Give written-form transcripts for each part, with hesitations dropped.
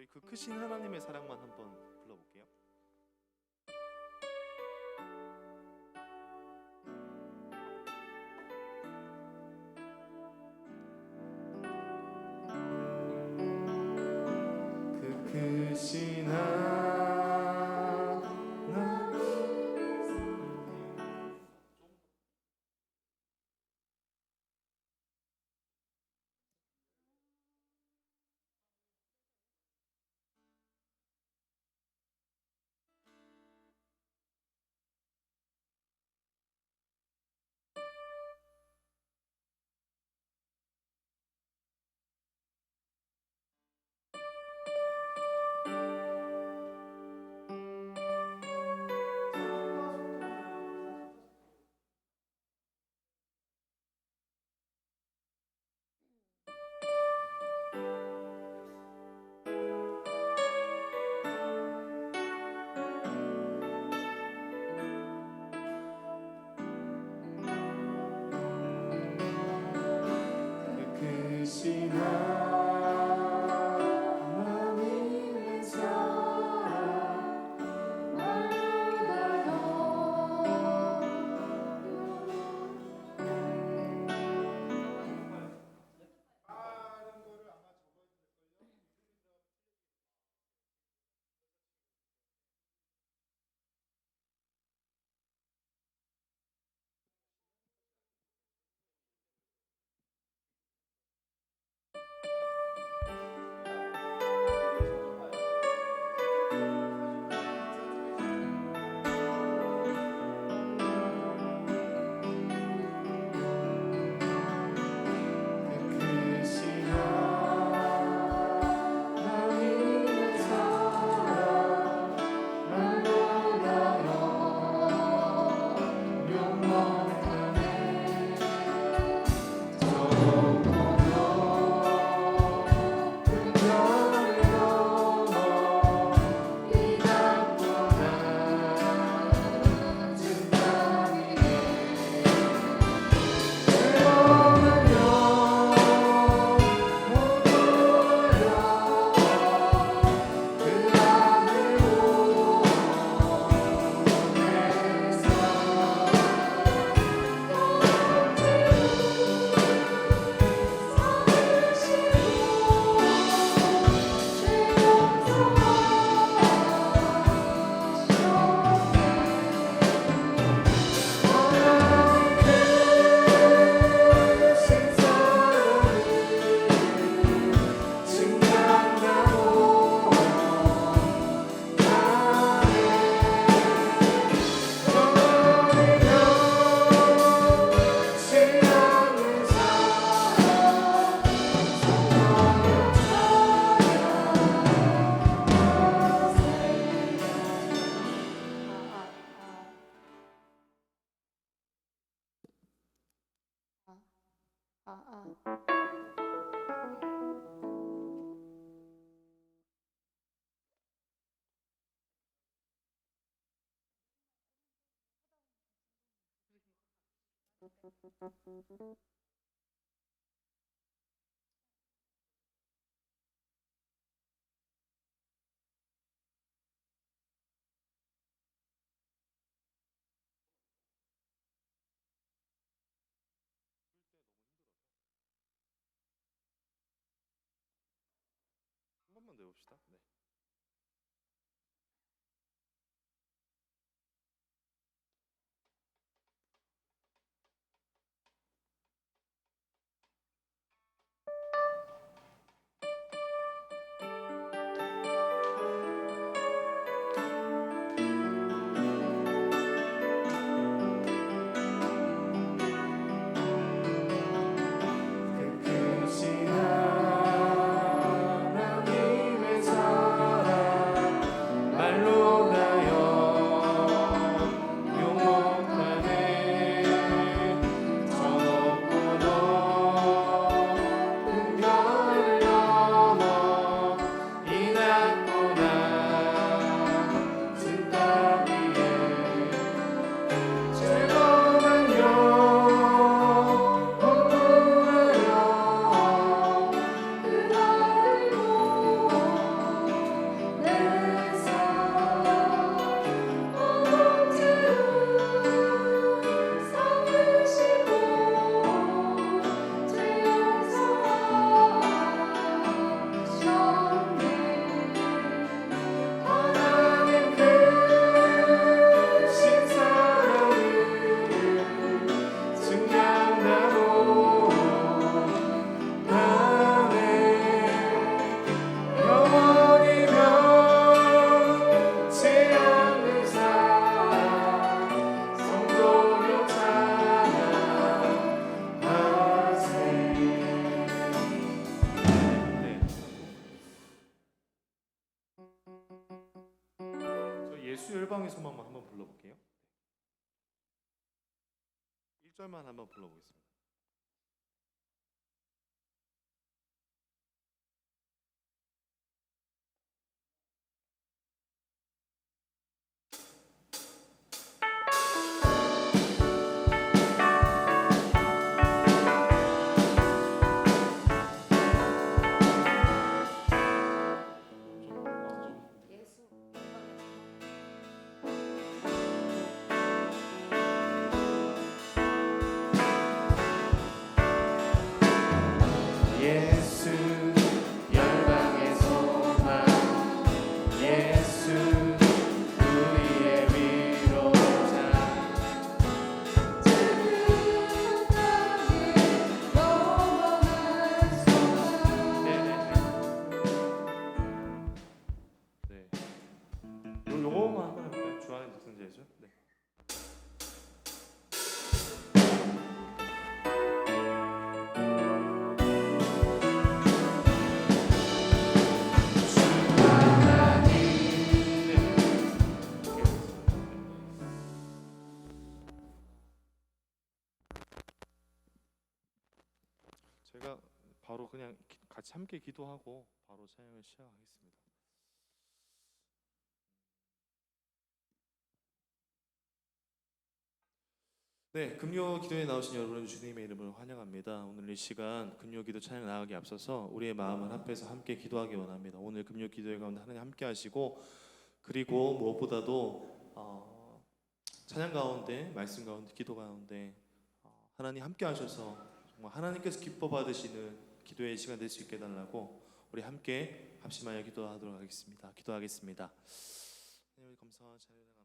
저희 그 크신 하나님의 사랑만 한번 불러볼게요. 그 크신 하나님 한 번만 더 해봅시다. 네. 1절만 한번 불러보겠습니다. 예수 열방의 소망 예수 우리의 위로자 작은 땅에 영원한 소망 네. 요거만 한번 해볼까요? 주 안에 독생자이죠? 네. 제가 바로 그냥 같이 함께 기도하고 바로 찬양을 시작하겠습니다. 네, 금요 기도에 나오신 여러분 주님의 이름으로 환영합니다. 오늘 이 시간 금요 기도 찬양 나가기 앞서서 우리의 마음을 합해서 함께 기도하기 원합니다. 오늘 금요 기도회 가운데 하나님 함께 하시고 그리고 무엇보다도 찬양 가운데 말씀 가운데 기도 가운데 하나님 함께 하셔서 정말 하나님께서 기뻐 받으시는 기도의 시간 될 수 있게 해달라고 우리 함께 합심하여 기도하도록 하겠습니다. 기도하겠습니다. 하나님 감사와 찬양합니다.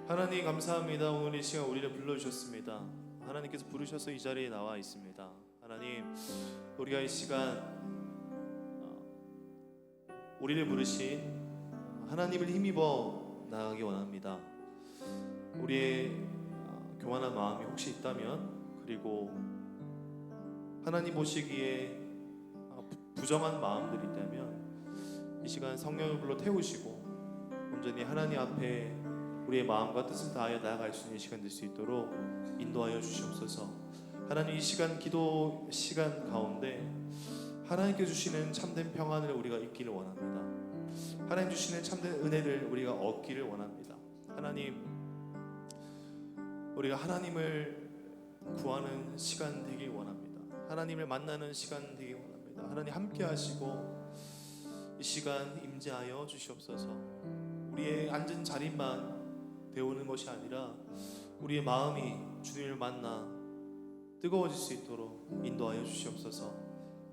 하나님 감사합니다. 오늘 이 시간 우리를 불러주셨습니다. 하나님께서 부르셔서 이 자리에 나와 있습니다. 하나님 우리가 이 시간 우리를 부르신 하나님을 힘입어 나가기 원합니다. 우리의 교만한 마음이 혹시 있다면 그리고 하나님 보시기에 부정한 마음들이 있다면 이 시간 성령을 불러 태우시고 온전히 하나님 앞에 우리의 마음과 뜻을 다하여 나아갈 수 있는 시간 될 수 있도록 인도하여 주시옵소서. 하나님 이 시간 기도 시간 가운데 하나님께 주시는 참된 평안을 우리가 잊기를 원합니다. 하나님 주시는 참된 은혜를 우리가 얻기를 원합니다. 하나님 우리가 하나님을 구하는 시간 되길 원합니다. 하나님을 만나는 시간 되길 원합니다. 하나님 함께 하시고 이 시간 임재하여 주시옵소서. 우리의 앉은 자리만 배우는 것이 아니라 우리의 마음이 주님을 만나 뜨거워질 수 있도록 인도하여 주시옵소서.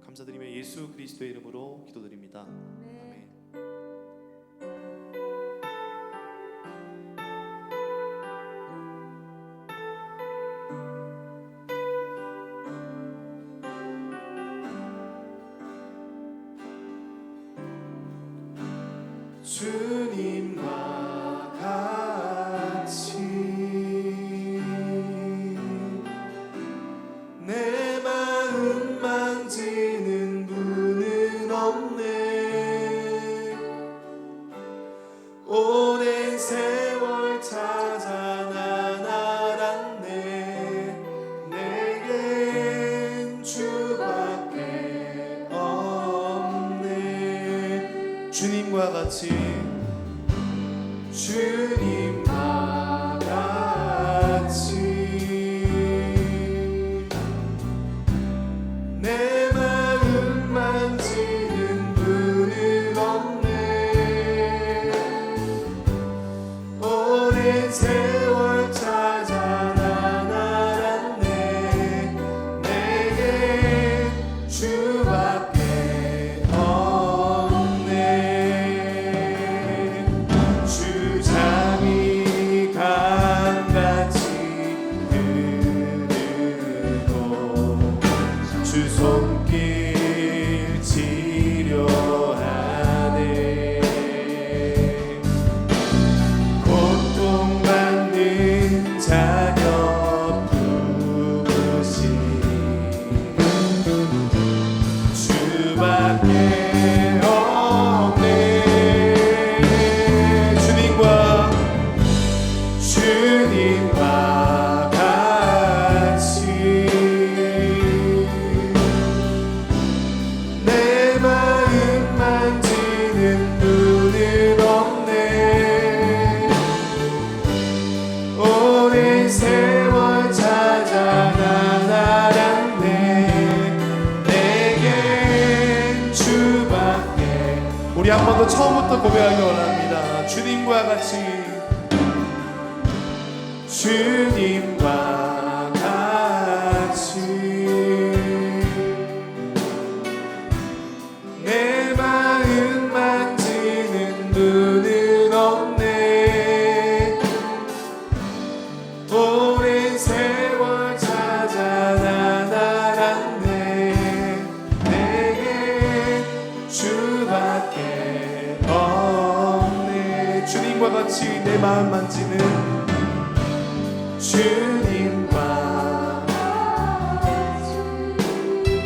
감사드리며 예수 그리스도의 이름으로 기도드립니다. 아멘. 주님과 같이 내 마음 만지는 분은 없네. 오랜 세월 찾아 난 알았네. 내겐 주밖에 없네. 주님과 같이 주님과 같이 마음으로 처음부터 고백하기 원합니다. 주님과 같이, 주님과 같이 내 마음 만지는 분은 없네. 오랜 세월 찾아 난 알았네. 내게 주밖에 없네. 주님과 같이 내 마음 만지는, 주님과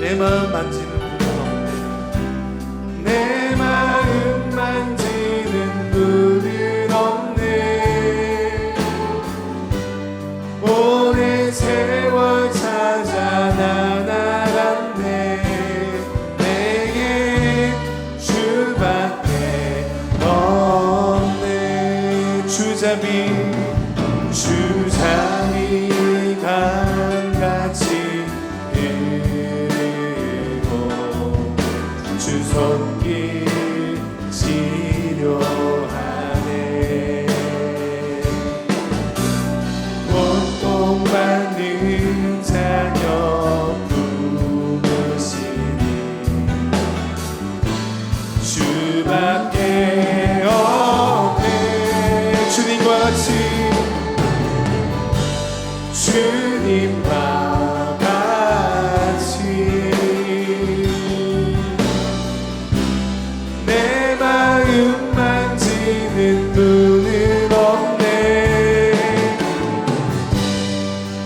내 마음 만지는 분은 없네. 내 마음 만지는 분은 없네. 오랜 세월 찾아 난 알았네. 내게 주밖에 없네. 주잡이 감같이 흐르고 주 손길 치료하네. 고통받는 자녀 부르시니 주밖에 없네. 주님과 같이, 주님과 같이 내 마음 만지는 분은 없네.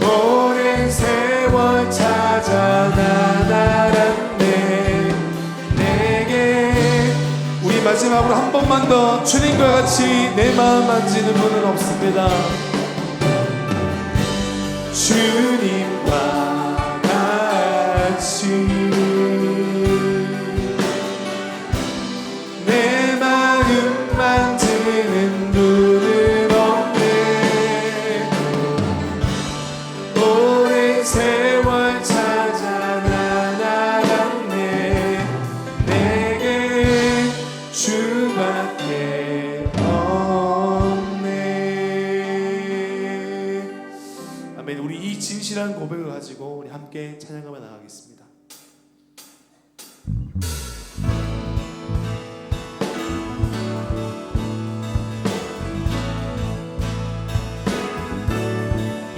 오랜 세월 찾아 난 알았네. 내게 우리 마지막으로 한 번만 더, 주님과 같이 내 마음 만지는 분은 없습니다. 주님과 같이 내 마음 만지는 분은 없네. 오랜 세월 찾아 난 알았네. 내게 주밖에 없네. 아멘. 우리 이 진실한 고백을 가지고 우리 함께 찬양하며 나가겠습니다.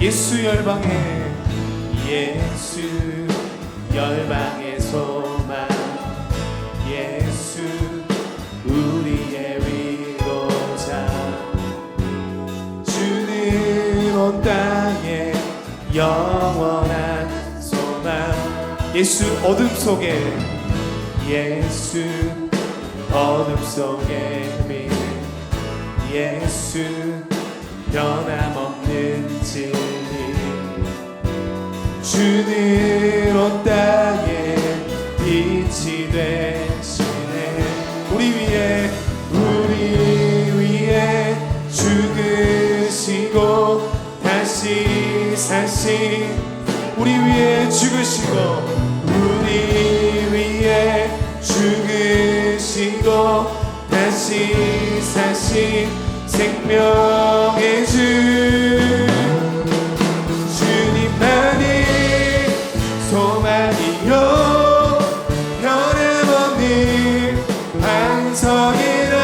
예수 열방에, 예수 열방의 소망, 예수 우리의 위로자. 주는 온 땅에 영원한 소망. 예수 어둠 속에, 예수 어둠 속에 빛. 예수 변함없는 진리. 주는 온 땅에 빛이 되시네. 우리 위에 죽으시고 다시 사신. 우리 위에 죽으시고, 우리 위에 죽으시고 다시 사신 생명의 주. 주님만이 소망이요 변함없는 반석이라.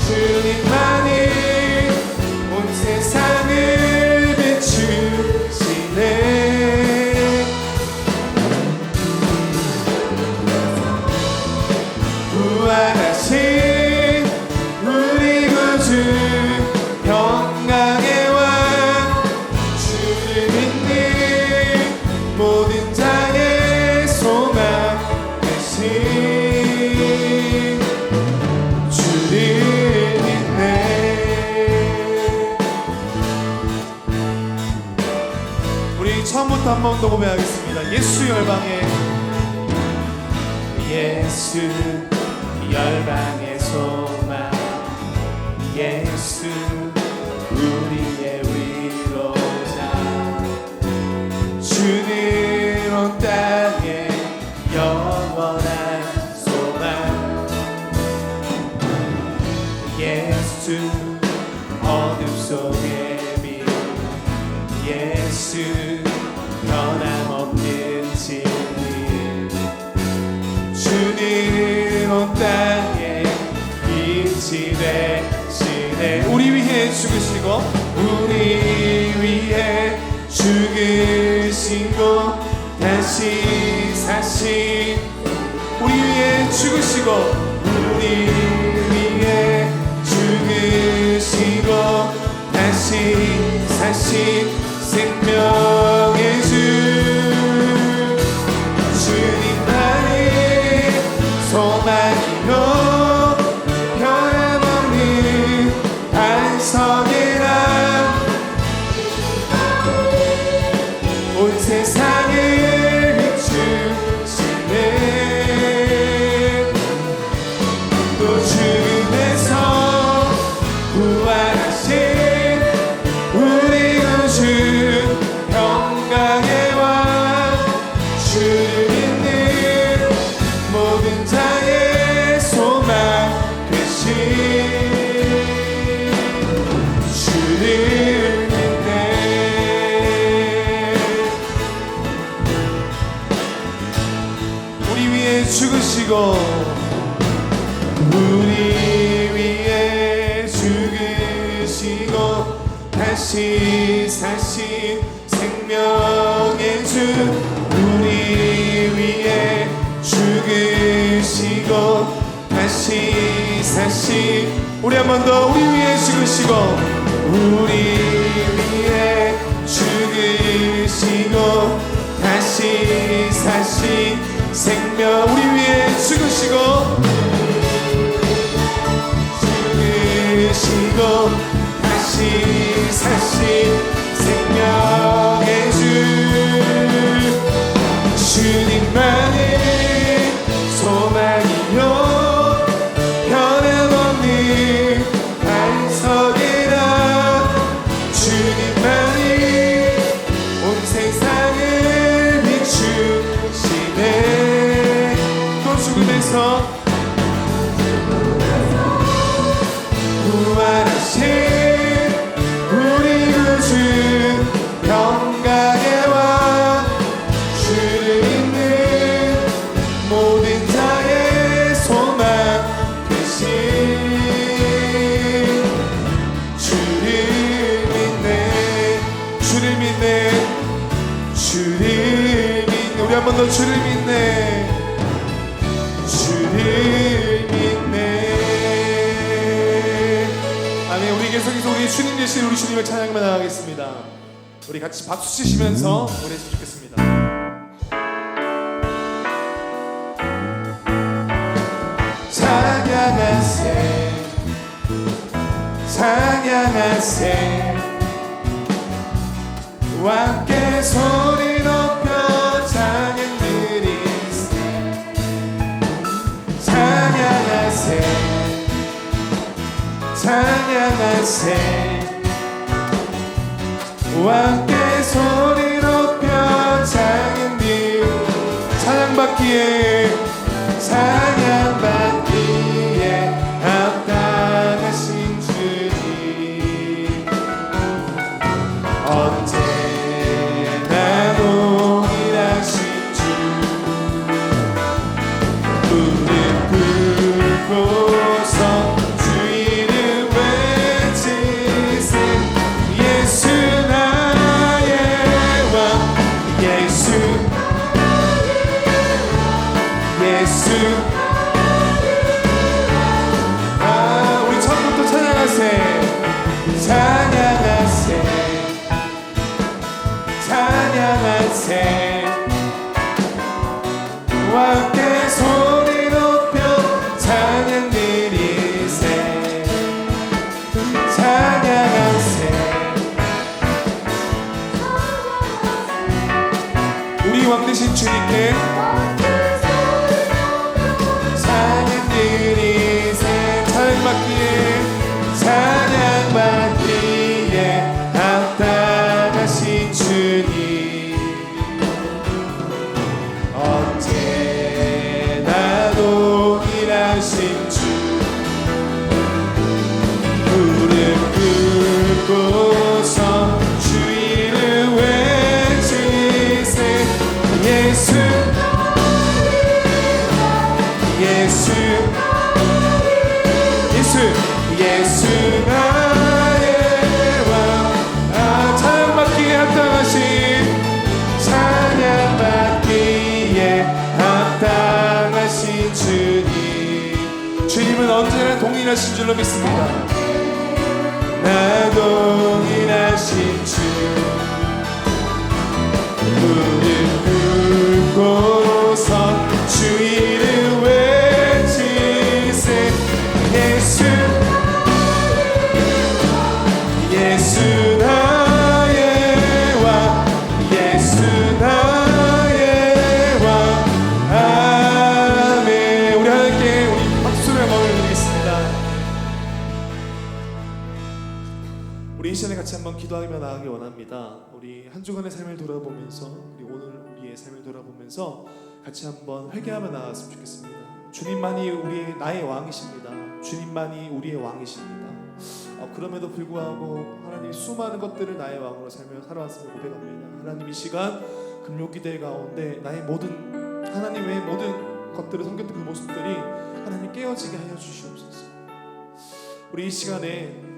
주님만이 온 세상을 비추시네. 부활하신 우리 구주 평강의 왕. 주를 믿는 모든 자의 소망 되신. 주를 믿네. 우리 처음부터 한 번 더 고백하겠습니다. 예수 열방에, 예수 열방의 소망. 예수 우리의 위로자. 주는 온 땅에 영원한 소망. 예수 변함없는 진리 주는 온 땅에 빛이 되시네 우리 위해 죽으시고 우리 위해 죽으시고 다시 사신 우리 위해 죽으시고 우리 위해 죽으시고 다시 사신 생명의 주 주님만이 소망이요 변함없는 반석이라 온 세상을 비추시네 또 죽음에서 부활하신 우리 구주 평강의 왕 주를 믿는 모든 자의 소망 되신 주를 믿네 우리 위해 죽으시고 우리 위해 죽으시고 다시 사신 생명의 주 우리 위해 죽으시고 다시 사신 우리 한 번 더 우리 위해 죽으시고 우리 위해 죽으시고 다시 사신 생명 우리 위해 죽으시고 다시 사신 생명의 주 주님만의 소망이요 변함없는 반석이라 주님만이 온 세상을 비추시네 또 죽음에서 부활하신 우리 구주 평강의 왕 주를 믿는 모든 자의 소망 되신 주를 믿네 주를 믿네 주를 믿네 우리 한 번 더 주를 믿네 주를 믿네 아멘 우리 계속해서 우리 주님 되신 우리 주님을 찬양만 나가겠습니다 우리 같이 박수 치시면서 노래했으면 좋겠습니다 찬양하세 찬양하세 왕께 소리 높여 찬양 드리세 찬양하세 찬양하세 왕께 소리 높여 찬양 드리 찬양받기에 찬양받기에 합당하신 주님 언제나 동일하신 주 무릎 꿇고서 주 이름 외치세 예수 나의 왕 예수 우리 처음부터 찬양하세 찬양하세 찬양하세 왕께 소리 높여 찬양 드리세 찬양하세 우리 왕 되신 주님께 찬양받기에 합당하신 주님 언제나 동일하신 주 무릎 꿇고서 주 이름 동일하신 줄로 믿습니다. 나 동일하신 주 무릎 꿇고서 주 이름 외치세. 예수 예수 나의 왕 예수 나의 왕. 아멘. 우리 하나님께 우리 박수를 한번 올려드리겠습니다. 우리 이 시간에 같이 한번 기도하며 나가기 원합니다. 우리 한 주간의 삶을 돌아보면서 우리 오늘 우리의 삶을 돌아보면서 같이 한번 회개하며 나갔으면 좋겠습니다. 주님만이 우리의 나의 왕이십니다. 주님만이 우리의 왕이십니다. 그럼에도 불구하고 하나님 수많은 것들을 나의 왕으로 살아왔음을 고백합니다. 하나님 이 시간 금요기대 가운데 나의 모든 하나님 외의 모든 것들을 섬겼던 그 모습들이 하나님 깨어지게 하여 주시옵소서. 우리 이 시간에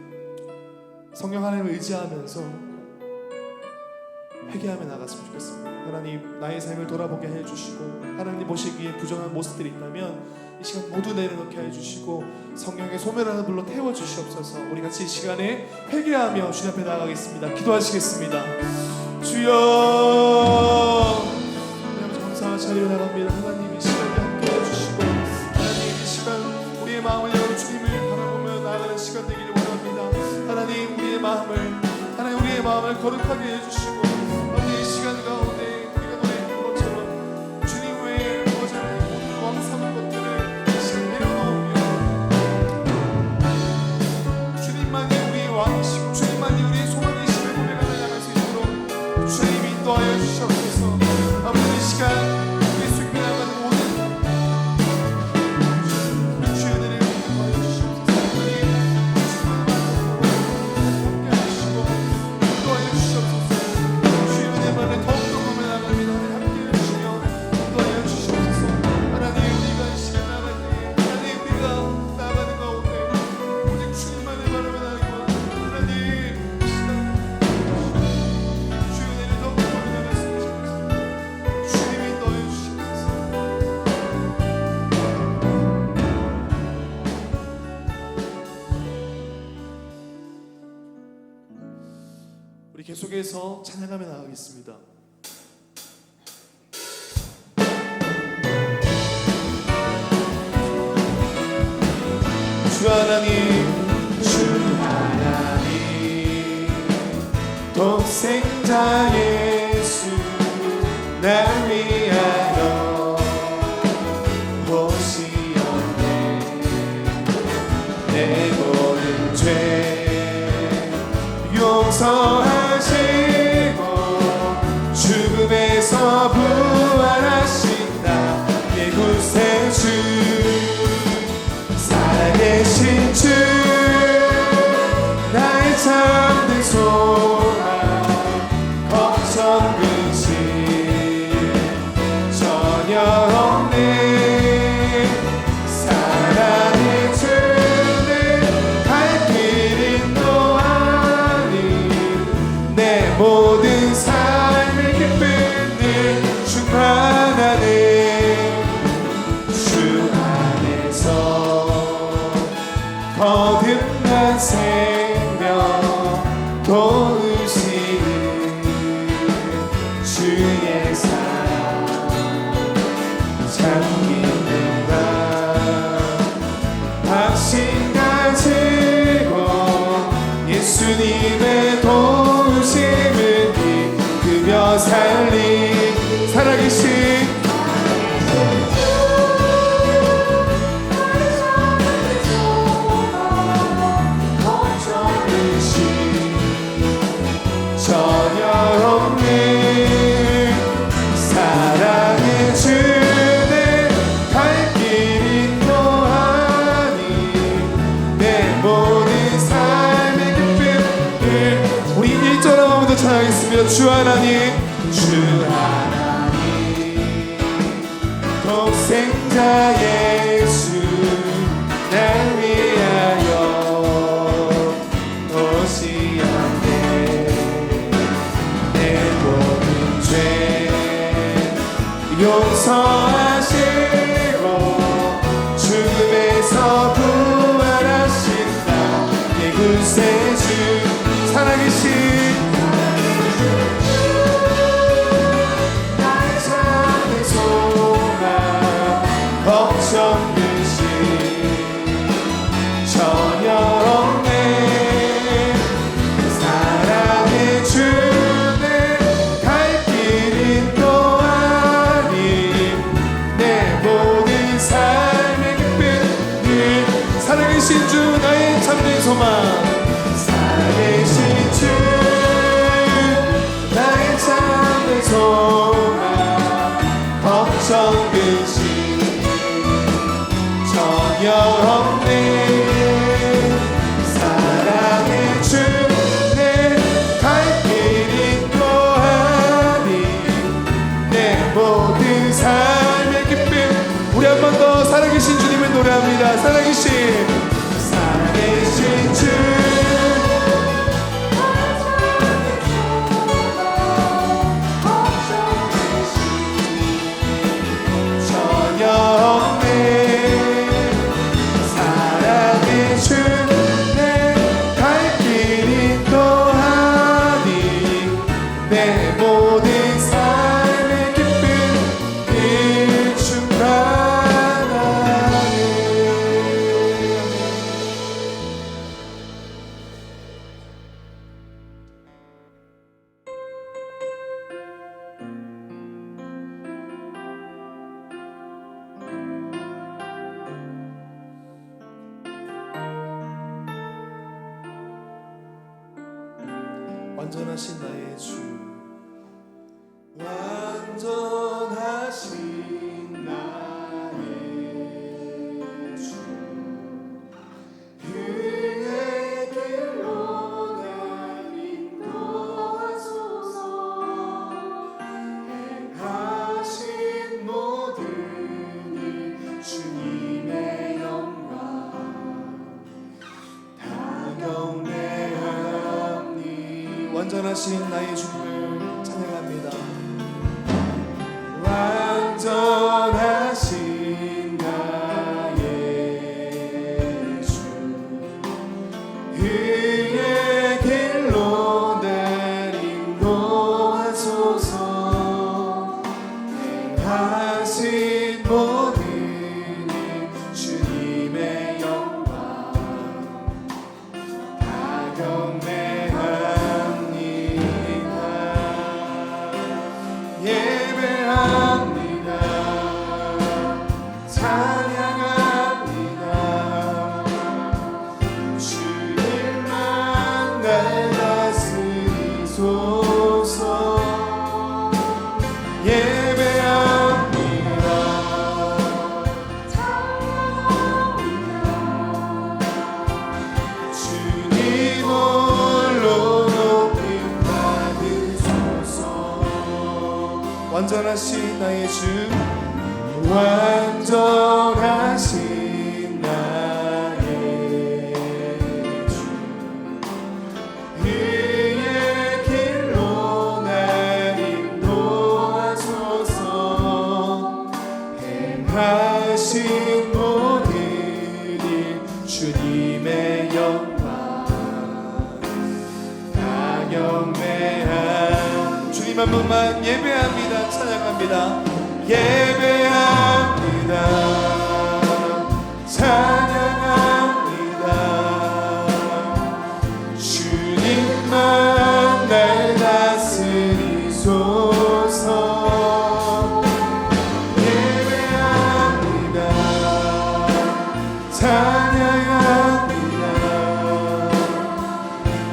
성령 하나님을 의지하면서 회개하며 나갔으면 좋겠습니다. 하나님 나의 삶을 돌아보게 해주시고 하나님 보시기에 부정한 모습들이 있다면 이 시간 모두 내려놓게 해주시고 성령의 소멸하는 불로 태워주시옵소서. 우리 같이 이 시간에 회개하며 주님 앞에 나가겠습니다. 기도하시겠습니다. 주여 하나님 감사와 자리로 나갑니다. 하나님 이 시간에 함께 해주시고 하나님 이 시간 우리의 마음을 열어 주님을 바라보며 나아가는 시간 되기를 원합니다. 하나님 우리의 마음을 거룩하게 해주시고 하나님 이 시간 가운데 우리가 노래했던 것처럼 주님 외에 어제는 모든 왕성한 것들을 이 시간 내려놓으며 주님만이 우리의 왕이시고 주님만이 우리의 소원이심을 고백하며 나갈 수 있도록 주님 인도하여 주시옵소서. 아버지 이 시간 우리 숙며 나가는 모든 주연을 인도하여 주시옵소서. 우리 계속해서 찬양하며 나가겠습니다. 주 하나님 주 하나님 독생자 예수 날 위하여 오시었네. 내 모든 죄 용서하시고 죽음에서 부활하신다. 내 구세주 살아계신 주 나의 참된 소망 걱정 근심 전혀 없네. 사랑의 주는 갈 길 인도하니 내 모든 삶의 기쁨들 충만하네. 주 안에서 거듭난 생명 도우시는 주의 사랑 잠기는가. 확신 가지고 예수님의 도우심을 이끌며 살리 살아계신 전혀 없는 사랑의 주는 갈 길 인도하니 내 모든 삶의 기쁨을. 우리 1절 한 번 더 찬양하겠습니다. 주 하나님 주 하나님 독생자 예수 날 위하여 오시었네. 내 모든 죄 용서하시고 죽음에서 부활하신 예배합니다. 살아계신 주 완전하신 나의 주 완전하신 나의 주 그의 길로 날 인도하소서 행하신 모든 일 주님의 영광 다 경배하니 완전하신 나의 주님을 찬양합니다. 완전하신 나의 주 그의 길로 날 인도하소서 행하신 모든 일 주님의 영광 다 경배합니다. 예배합니다. 찬양합니다. 주님만 날 다스리소서. 예배합니다. 주님 홀로 높임 받으소서. 완전하신 나의 주 완전하신 나의 주 그의 길로 날 인도하소서 행하신 모든 일 주님의 영광 다 경배한 주님 한 분만 예배합니다. 찬양합니다. 예배합니다. 찬양합니다. 주님만 날 다스리소서. 예배합니다. 찬양합니다.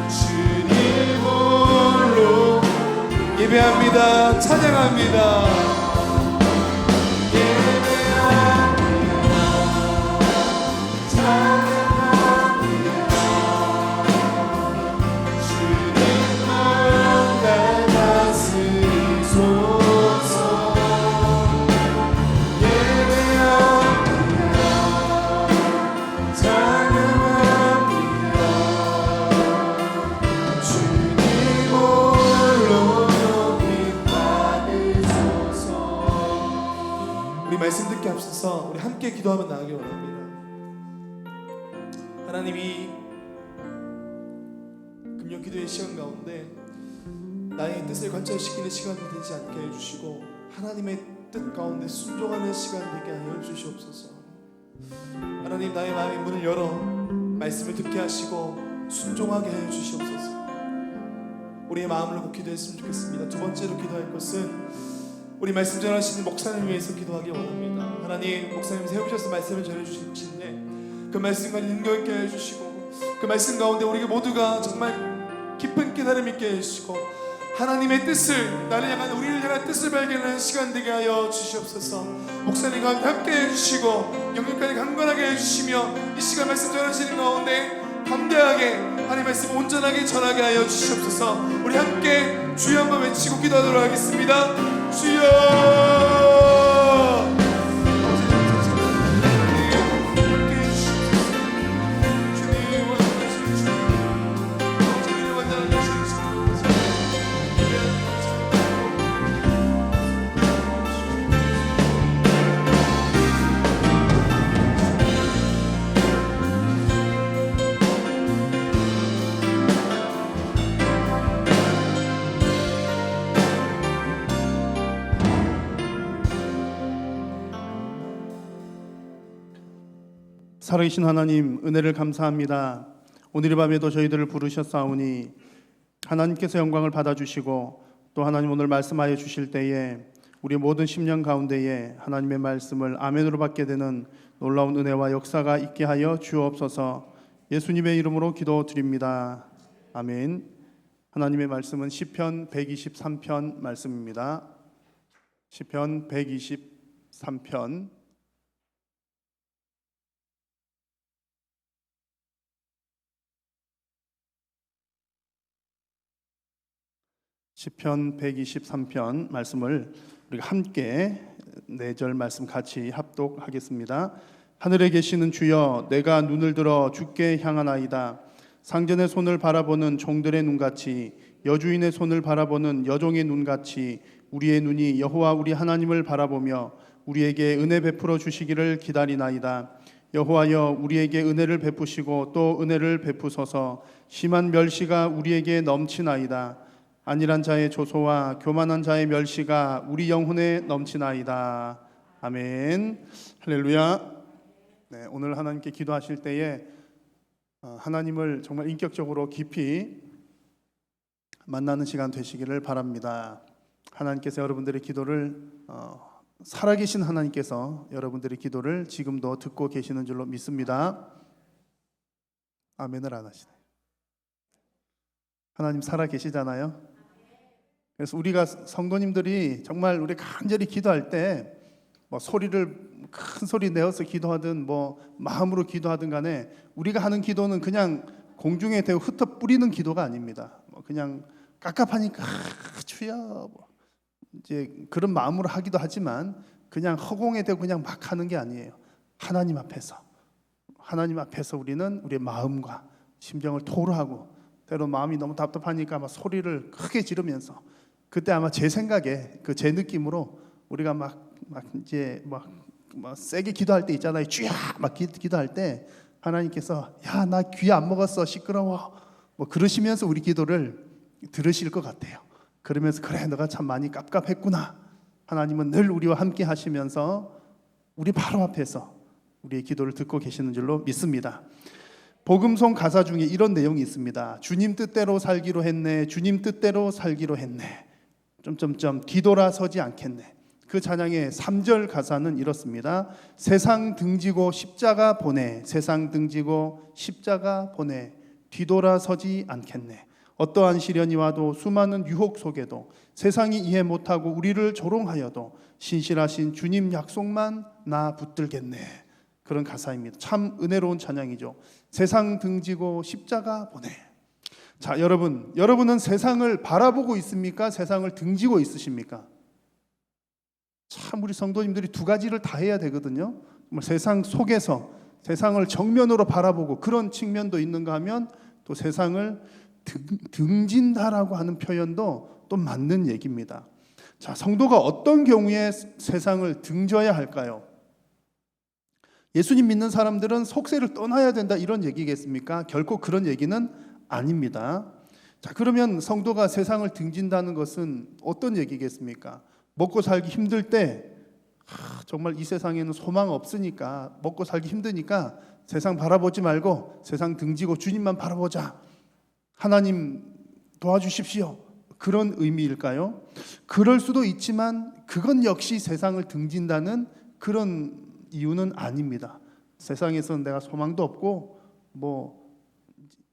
주님 홀로 예배합니다. 찬양합니다. 말씀 듣기 앞서서 우리 함께 기도하며 나가기 원합니다. 하나님이 금요 기도의 시간 가운데 나의 뜻을 관철시키는 시간이 되지 않게 해주시고 하나님의 뜻 가운데 순종하는 시간 되게 하여 주시옵소서. 하나님 나의 마음의 문을 열어 말씀을 듣게 하시고 순종하게 하여 주시옵소서. 우리의 마음을 놓고 기도했으면 좋겠습니다. 두 번째로 기도할 것은 우리 말씀 전하시는 목사님 위해서 기도하기 원합니다. 하나님 목사님 세우셔서 말씀을 전해주시는데 그 말씀과 능력 있게 해주시고 그 말씀 가운데 우리 모두가 정말 깊은 깨달음 있게 해주시고 하나님의 뜻을 나를 향한 우리를 향한 뜻을 발견하는 시간 되게 하여 주시옵소서. 목사님과 함께 해주시고 영역까지 강건하게 해주시며 이 시간 말씀 전하시는 가운데 담대하게 하나님의 말씀 온전하게 전하게 하여 주시옵소서. 우리 함께 주여 한번 외치고 기도하도록 하겠습니다. 주여 살아계신 하나님, 은혜를 감사합니다. 오늘 이 밤에도 저희들을 부르셨사오니 하나님께서 영광을 받아주시고 또 하나님 오늘 말씀하여 주실 때에 우리 모든 심령 가운데에 하나님의 말씀을 아멘으로 받게 되는 놀라운 은혜와 역사가 있게 하여 주옵소서. 예수님의 이름으로 기도드립니다. 아멘. 하나님의 말씀은 시편 123편 말씀입니다. 시편 123편 시편 123편 말씀을 우리가 함께 4절 말씀 같이 합독하겠습니다. 하늘에 계시는 주여, 내가 눈을 들어 주께 향하나이다. 상전의 손을 바라보는 종들의 눈같이, 여주인의 손을 바라보는 여종의 눈같이 우리의 눈이 여호와 우리 하나님을 바라보며 우리에게 은혜 베풀어 주시기를 기다리나이다. 여호와여, 우리에게 은혜를 베푸시고 또 은혜를 베푸소서. 심한 멸시가 우리에게 넘치나이다. 안일한 자의 조소와 교만한 자의 멸시가 우리 영혼에 넘치나이다. 아멘. 할렐루야. 네, 오늘 하나님께 기도하실 때에 하나님을 정말 인격적으로 깊이 만나는 시간 되시기를 바랍니다. 하나님께서 여러분들의 기도를 살아계신 하나님께서 여러분들의 기도를 지금도 듣고 계시는 줄로 믿습니다. 아멘을 안 하시네. 하나님 살아계시잖아요. 그래서 우리가 성도님들이 정말 우리 간절히 기도할 때 뭐 소리를 큰 소리 내어서 기도하든 뭐 마음으로 기도하든 간에 우리가 하는 기도는 그냥 공중에 대고 흩어 뿌리는 기도가 아닙니다. 뭐 그냥 깝깝하니까 주여 뭐 이제 그런 마음으로 하기도 하지만 그냥 허공에 대고 그냥 막 하는 게 아니에요. 하나님 앞에서 우리는 우리의 마음과 심정을 토로하고 때로 마음이 너무 답답하니까 막 소리를 크게 지르면서 그때 아마 제 생각에 제 느낌으로 우리가 막 세게 기도할 때 있잖아요. 주야 막 기도할 때 하나님께서 야 나 귀 안 먹었어 시끄러워 뭐 그러시면서 우리 기도를 들으실 것 같아요. 그러면서 그래 너가 참 많이 깝깝했구나. 하나님은 늘 우리와 함께 하시면서 우리 바로 앞에서 우리의 기도를 듣고 계시는 줄로 믿습니다. 복음송 가사 중에 이런 내용이 있습니다. 주님 뜻대로 살기로 했네. 주님 뜻대로 살기로 했네. 뒤돌아서지 않겠네. 그 찬양의 3절 가사는 이렇습니다. 세상 등지고 십자가 보내. 세상 등지고 십자가 보내. 뒤돌아서지 않겠네. 어떠한 시련이 와도 수많은 유혹 속에도 세상이 이해 못하고 우리를 조롱하여도 신실하신 주님 약속만 나 붙들겠네. 그런 가사입니다. 참 은혜로운 찬양이죠. 세상 등지고 십자가 보내. 자, 여러분은 세상을 바라보고 있습니까? 세상을 등지고 있으십니까? 참 우리 성도님들이 두 가지를 다 해야 되거든요. 세상 속에서 세상을 정면으로 바라보고 그런 측면도 있는가 하면 또 세상을 등진다라고 하는 표현도 또 맞는 얘기입니다. 자, 성도가 어떤 경우에 세상을 등져야 할까요? 예수님 믿는 사람들은 속세를 떠나야 된다 이런 얘기겠습니까? 결코 그런 얘기는 아닙니다. 자, 그러면 성도가 세상을 등진다는 것은 어떤 얘기겠습니까? 먹고 살기 힘들 때 정말 이 세상에는 소망 없으니까 먹고 살기 힘드니까 세상 바라보지 말고 세상 등지고 주님만 바라보자. 하나님 도와주십시오. 그런 의미일까요? 그럴 수도 있지만 그건 역시 세상을 등진다는 그런 이유는 아닙니다. 세상에서는 내가 소망도 없고 뭐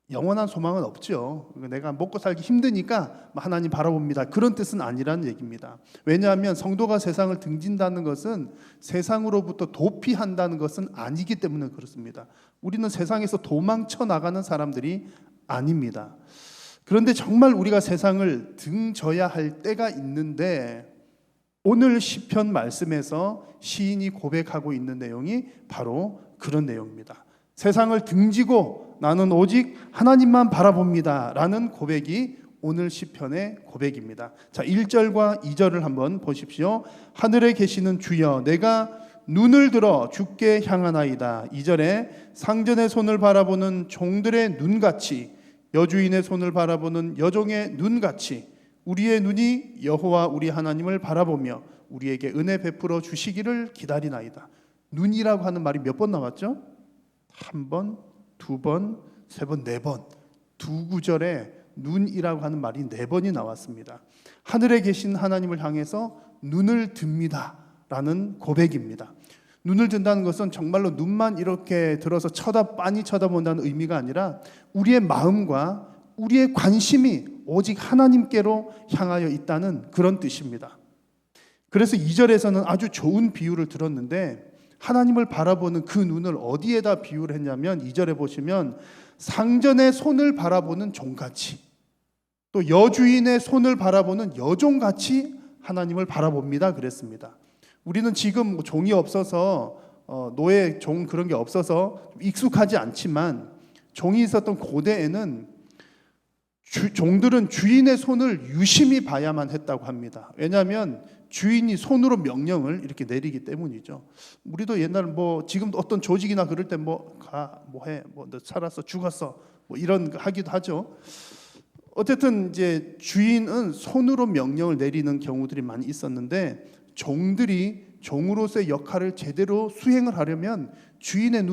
영원한 소망은 없죠. 내가 먹고 살기 힘드니까 하나님 바라봅니다. 그런 뜻은 아니라는 얘기입니다. 왜냐하면 성도가 세상을 등진다는 것은 세상으로부터 도피한다는 것은 아니기 때문에 그렇습니다. 우리는 세상에서 도망쳐 나가는 사람들이 아닙니다. 그런데 정말 우리가 세상을 등져야 할 때가 있는데 오늘 시편 말씀에서 시인이 고백하고 있는 내용이 바로 그런 내용입니다. 세상을 등지고 나는 오직 하나님만 바라봅니다 라는 고백이 오늘 시편의 고백입니다. 자, 1절과 2절을 한번 보십시오. 하늘에 계시는 주여, 내가 눈을 들어 주께 향하나이다. 2절에 상전의 손을 바라보는 종들의 눈같이, 여주인의 손을 바라보는 여종의 눈같이 우리의 눈이 여호와 우리 하나님을 바라보며 우리에게 은혜 베풀어 주시기를 기다리나이다. 눈이라고 하는 말이 몇 번 나왔죠? 한 번, 두 번, 세 번, 네 번, 두 구절에 눈이라고 하는 말이 네 번이 나왔습니다. 하늘에 계신 하나님을 향해서 눈을 듭니다 라는 고백입니다. 눈을 든다는 것은 정말로 눈만 이렇게 들어서 빤히 쳐다본다는 의미가 아니라 우리의 마음과 우리의 관심이 오직 하나님께로 향하여 있다는 그런 뜻입니다. 그래서 2절에서는 아주 좋은 비유를 들었는데 하나님을 바라보는 그 눈을 어디에다 비유를 했냐면 2절에 보시면 상전의 손을 바라보는 종같이, 또 여주인의 손을 바라보는 여종같이 하나님을 바라봅니다 그랬습니다. 우리는 지금 종이 없어서 노예 종 그런 게 없어서 익숙하지 않지만 종이 있었던 고대에는 종들은 주인의 손을 유심히 봐야만 했다고 합니다. 왜냐하면 주인이 손으로 명령을 이렇게 내리기 때문이죠. 우리도 옛날 지금 어떤 조직이나 그럴 때 너 살았어 죽었어 이런 거 하기도 하죠. 어쨌든 이제 주인은 손으로 명령을 내리는 경우들이 많이 있었는데 종들이 종으로서의 역할을 제대로 수행을 하려면 주인의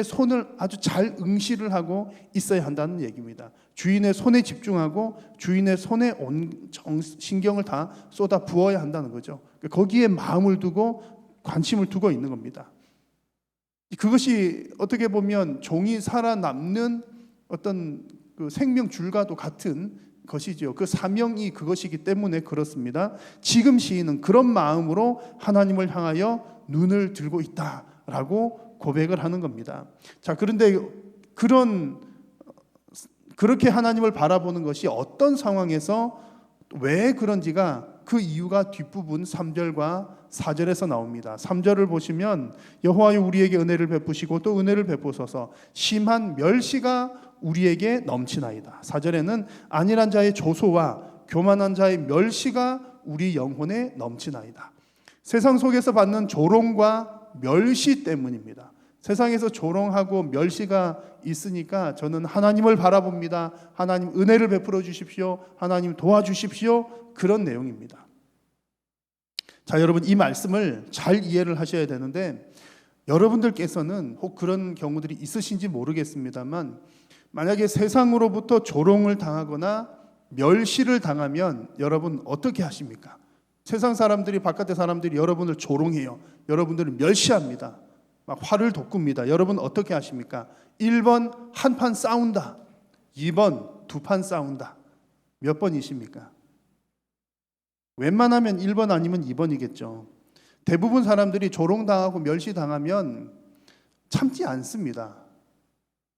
손을 아주 잘 응시를 하고 있어야 한다는 얘기입니다. 주인의 손에 집중하고 주인의 손에 온 신경을 다 쏟아 부어야 한다는 거죠. 거기에 마음을 두고 관심을 두고 있는 겁니다. 그것이 어떻게 보면 종이 살아남는 어떤 그 생명줄과도 같은 것이죠. 그 사명이 그것이기 때문에 그렇습니다. 지금 시인은 그런 마음으로 하나님을 향하여 눈을 들고 있다라고 고백을 하는 겁니다. 자, 그런데 그렇게 하나님을 바라보는 것이 어떤 상황에서 왜 그런지가 그 이유가 뒷부분 3절과 4절에서 나옵니다. 3절을 보시면 여호와여 우리에게 은혜를 베푸시고 또 은혜를 베푸소서 심한 멸시가 우리에게 넘치나이다. 4절에는 안일한 자의 조소와 교만한 자의 멸시가 우리 영혼에 넘치나이다. 세상 속에서 받는 조롱과 멸시 때문입니다. 세상에서 조롱하고 멸시가 있으니까 저는 하나님을 바라봅니다. 하나님 은혜를 베풀어 주십시오. 하나님 도와주십시오. 그런 내용입니다. 자, 여러분 이 말씀을 잘 이해를 하셔야 되는데 여러분들께서는 혹 그런 경우들이 있으신지 모르겠습니다만 만약에 세상으로부터 조롱을 당하거나 멸시를 당하면 여러분 어떻게 하십니까? 세상 사람들이 바깥의 사람들이 여러분을 조롱해요. 여러분들을 멸시합니다. 막 화를 돋굽니다. 여러분 어떻게 하십니까? 1번 한 판 싸운다. 2번 두 판 싸운다. 몇 번이십니까? 웬만하면 1번 아니면 2번이겠죠. 대부분 사람들이 조롱당하고 멸시당하면 참지 않습니다.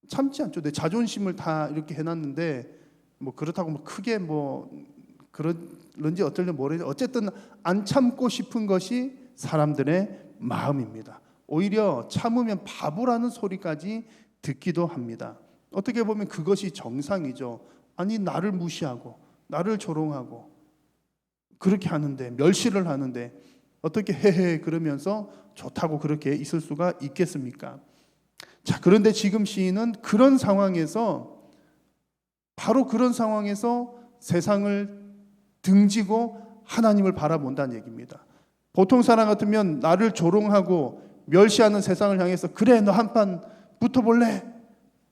참지 않죠. 내 자존심을 다 이렇게 해놨는데 그렇다고 크게 그런지 어떨지 모르겠는데 어쨌든 안 참고 싶은 것이 사람들의 마음입니다. 오히려 참으면 바보라는 소리까지 듣기도 합니다. 어떻게 보면 그것이 정상이죠. 아니 나를 무시하고 나를 조롱하고 그렇게 하는데 멸시를 하는데 어떻게 헤헤 그러면서 좋다고 그렇게 있을 수가 있겠습니까? 자, 그런데 지금 시인은 그런 상황에서 바로 그런 상황에서 세상을 등지고 하나님을 바라본다는 얘기입니다. 보통 사람 같으면 나를 조롱하고 멸시하는 세상을 향해서 그래 너 한판 붙어볼래?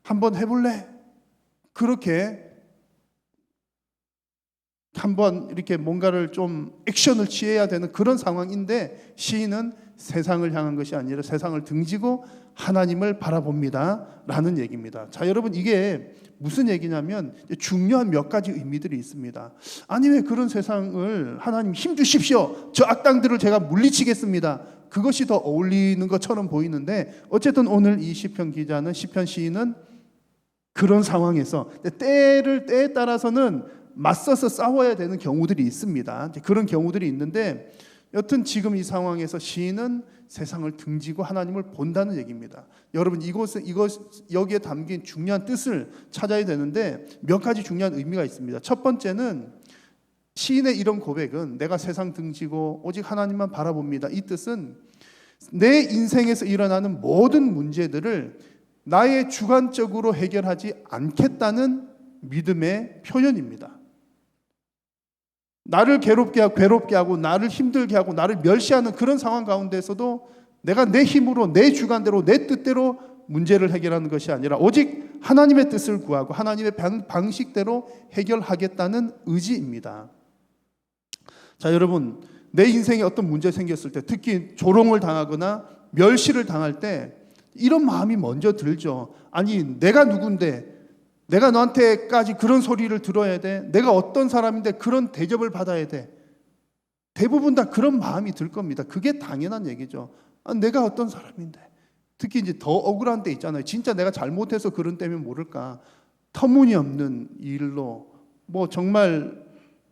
한번 해볼래? 그렇게 한번 이렇게 뭔가를 좀 액션을 취해야 되는 그런 상황인데 시인은 세상을 향한 것이 아니라 세상을 등지고 하나님을 바라봅니다 라는 얘기입니다. 자, 여러분 이게 무슨 얘기냐면 중요한 몇 가지 의미들이 있습니다. 아니 왜 그런 세상을 하나님 힘 주십시오. 저 악당들을 제가 물리치겠습니다. 그것이 더 어울리는 것처럼 보이는데 어쨌든 오늘 이 시편 기자는 시편 시인은 그런 상황에서 때에 따라서는 맞서서 싸워야 되는 경우들이 있습니다. 그런 경우들이 있는데 여튼 지금 이 상황에서 시인은 세상을 등지고 하나님을 본다는 얘기입니다. 여러분 여기에 담긴 중요한 뜻을 찾아야 되는데 몇 가지 중요한 의미가 있습니다. 첫 번째는 시인의 이런 고백은 내가 세상 등지고 오직 하나님만 바라봅니다. 이 뜻은 내 인생에서 일어나는 모든 문제들을 나의 주관적으로 해결하지 않겠다는 믿음의 표현입니다. 나를 괴롭게 하고 나를 힘들게 하고 나를 멸시하는 그런 상황 가운데서도 내가 내 힘으로 내 주관대로 내 뜻대로 문제를 해결하는 것이 아니라 오직 하나님의 뜻을 구하고 하나님의 방식대로 해결하겠다는 의지입니다. 자, 여러분, 내 인생에 어떤 문제 생겼을 때, 특히 조롱을 당하거나 멸시를 당할 때 이런 마음이 먼저 들죠. 아니, 내가 누군데 내가 너한테까지 그런 소리를 들어야 돼? 내가 어떤 사람인데 그런 대접을 받아야 돼? 대부분 다 그런 마음이 들 겁니다. 그게 당연한 얘기죠. 아, 내가 어떤 사람인데. 특히 이제 더 억울한 때 있잖아요. 진짜 내가 잘못해서 그런 때면 모를까. 터무니없는 일로 뭐 정말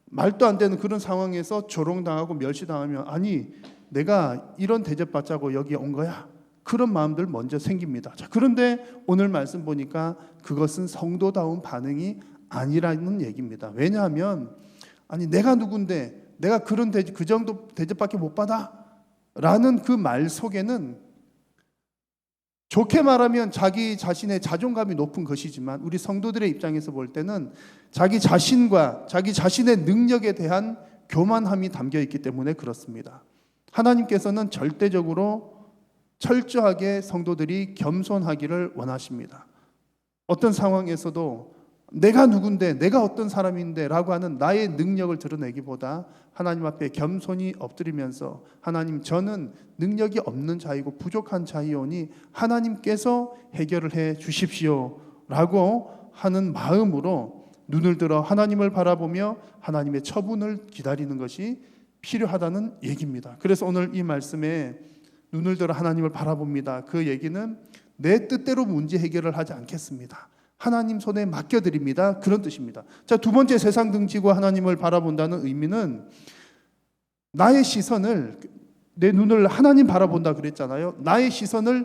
말도 안 되는 그런 상황에서 조롱당하고 멸시당하면 아니 내가 이런 대접받자고 여기 온 거야. 그런 마음들 먼저 생깁니다. 자, 그런데 오늘 말씀 보니까 그것은 성도다운 반응이 아니라는 얘기입니다. 왜냐하면 아니 내가 누군데 내가 그런 그 정도 대접밖에 못 받아? 라는 그 말 속에는 좋게 말하면 자기 자신의 자존감이 높은 것이지만 우리 성도들의 입장에서 볼 때는 자기 자신과 자기 자신의 능력에 대한 교만함이 담겨 있기 때문에 그렇습니다. 하나님께서는 절대적으로 철저하게 성도들이 겸손하기를 원하십니다. 어떤 상황에서도 내가 누군데 내가 어떤 사람인데 라고 하는 나의 능력을 드러내기보다 하나님 앞에 겸손히 엎드리면서 하나님 저는 능력이 없는 자이고 부족한 자이오니 하나님께서 해결을 해 주십시오 라고 하는 마음으로 눈을 들어 하나님을 바라보며 하나님의 처분을 기다리는 것이 필요하다는 얘기입니다. 그래서 오늘 이 말씀에 눈을 들어 하나님을 바라봅니다. 그 얘기는 내 뜻대로 문제 해결을 하지 않겠습니다. 하나님 손에 맡겨드립니다. 그런 뜻입니다. 자, 두 번째 세상 등지고 하나님을 바라본다는 의미는 나의 시선을 내 눈을 하나님 바라본다 그랬잖아요. 나의 시선을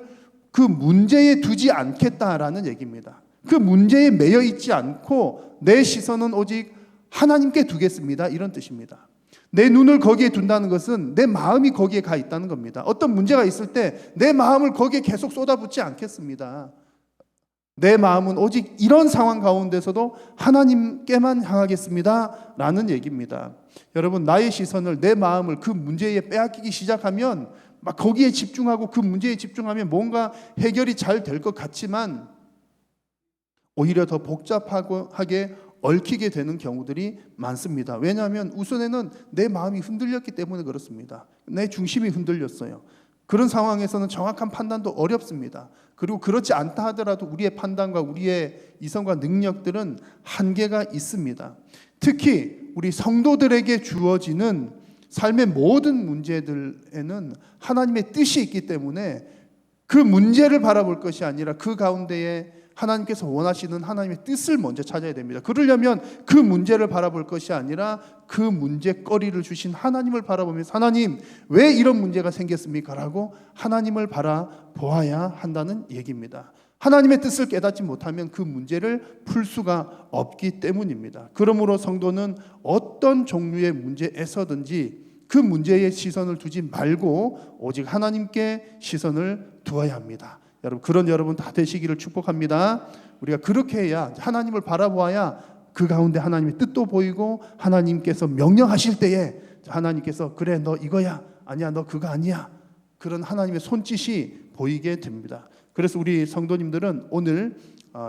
그 문제에 두지 않겠다라는 얘기입니다. 그 문제에 매여 있지 않고 내 시선은 오직 하나님께 두겠습니다. 이런 뜻입니다. 내 눈을 거기에 둔다는 것은 내 마음이 거기에 가 있다는 겁니다. 어떤 문제가 있을 때 내 마음을 거기에 계속 쏟아붓지 않겠습니다. 내 마음은 오직 이런 상황 가운데서도 하나님께만 향하겠습니다 라는 얘기입니다. 여러분, 나의 시선을 내 마음을 그 문제에 빼앗기기 시작하면 막 거기에 집중하고 그 문제에 집중하면 뭔가 해결이 잘 될 것 같지만 오히려 더 복잡하게 얽히게 되는 경우들이 많습니다. 왜냐하면 우선에는 내 마음이 흔들렸기 때문에 그렇습니다. 내 중심이 흔들렸어요. 그런 상황에서는 정확한 판단도 어렵습니다. 그리고 그렇지 않다 하더라도 우리의 판단과 우리의 이성과 능력들은 한계가 있습니다. 특히 우리 성도들에게 주어지는 삶의 모든 문제들에는 하나님의 뜻이 있기 때문에 그 문제를 바라볼 것이 아니라 그 가운데에 하나님께서 원하시는 하나님의 뜻을 먼저 찾아야 됩니다. 그러려면 그 문제를 바라볼 것이 아니라 그 문제거리를 주신 하나님을 바라보면서 하나님 왜 이런 문제가 생겼습니까? 라고 하나님을 바라보아야 한다는 얘기입니다. 하나님의 뜻을 깨닫지 못하면 그 문제를 풀 수가 없기 때문입니다. 그러므로 성도는 어떤 종류의 문제에서든지 그 문제에 시선을 두지 말고 오직 하나님께 시선을 두어야 합니다. 그런 여러분 다 되시기를 축복합니다. 우리가 그렇게 해야 하나님을 바라보아야 그 가운데 하나님의 뜻도 보이고 하나님께서 명령하실 때에 하나님께서 그래 너 이거야 아니야 너 그거 아니야 그런 하나님의 손짓이 보이게 됩니다. 그래서 우리 성도님들은 오늘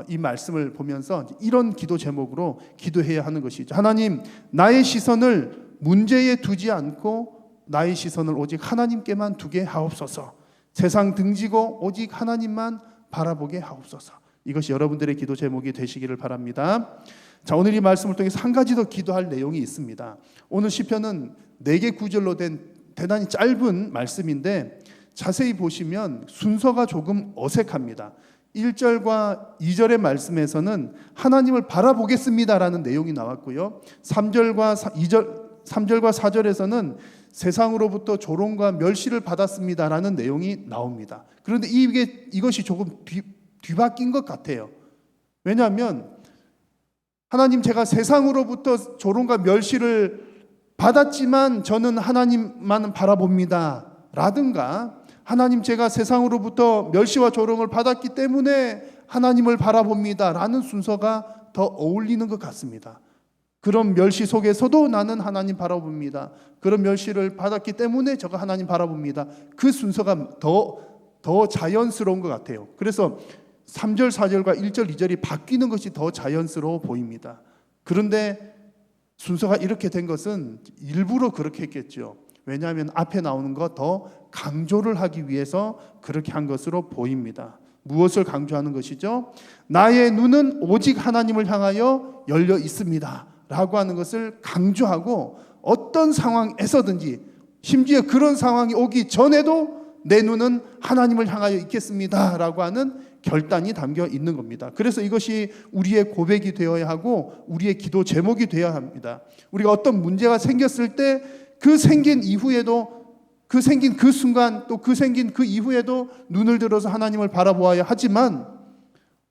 이 말씀을 보면서 이런 기도 제목으로 기도해야 하는 것이죠. 하나님 나의 시선을 문제에 두지 않고 나의 시선을 오직 하나님께만 두게 하옵소서. 세상 등지고 오직 하나님만 바라보게 하옵소서. 이것이 여러분들의 기도 제목이 되시기를 바랍니다. 자, 오늘 이 말씀을 통해서 한 가지 더 기도할 내용이 있습니다. 오늘 시편은 4개 구절로 된 대단히 짧은 말씀인데 자세히 보시면 순서가 조금 어색합니다. 1절과 2절의 말씀에서는 하나님을 바라보겠습니다라는 내용이 나왔고요. 3절과 4절에서는 세상으로부터 조롱과 멸시를 받았습니다라는 내용이 나옵니다. 그런데 이것이 조금 뒤바뀐 것 같아요. 왜냐하면 하나님 제가 세상으로부터 조롱과 멸시를 받았지만 저는 하나님만 바라봅니다 라든가 하나님 제가 세상으로부터 멸시와 조롱을 받았기 때문에 하나님을 바라봅니다 라는 순서가 더 어울리는 것 같습니다. 그런 멸시 속에서도 나는 하나님 바라봅니다. 그런 멸시를 받았기 때문에 제가 하나님 바라봅니다. 그 순서가 더 더 자연스러운 것 같아요. 그래서 3절, 4절과 1절, 2절이 바뀌는 것이 더 자연스러워 보입니다. 그런데 순서가 이렇게 된 것은 일부러 그렇게 했겠죠. 왜냐하면 앞에 나오는 거 더 강조를 하기 위해서 그렇게 한 것으로 보입니다. 무엇을 강조하는 것이죠? 나의 눈은 오직 하나님을 향하여 열려 있습니다 라고 하는 것을 강조하고, 어떤 상황에서든지 심지어 그런 상황이 오기 전에도 내 눈은 하나님을 향하여 있겠습니다 라고 하는 결단이 담겨 있는 겁니다. 그래서 이것이 우리의 고백이 되어야 하고 우리의 기도 제목이 되어야 합니다. 우리가 어떤 문제가 생겼을 때 그 생긴 이후에도, 그 생긴 그 순간, 또 그 생긴 그 이후에도 눈을 들어서 하나님을 바라보아야 하지만,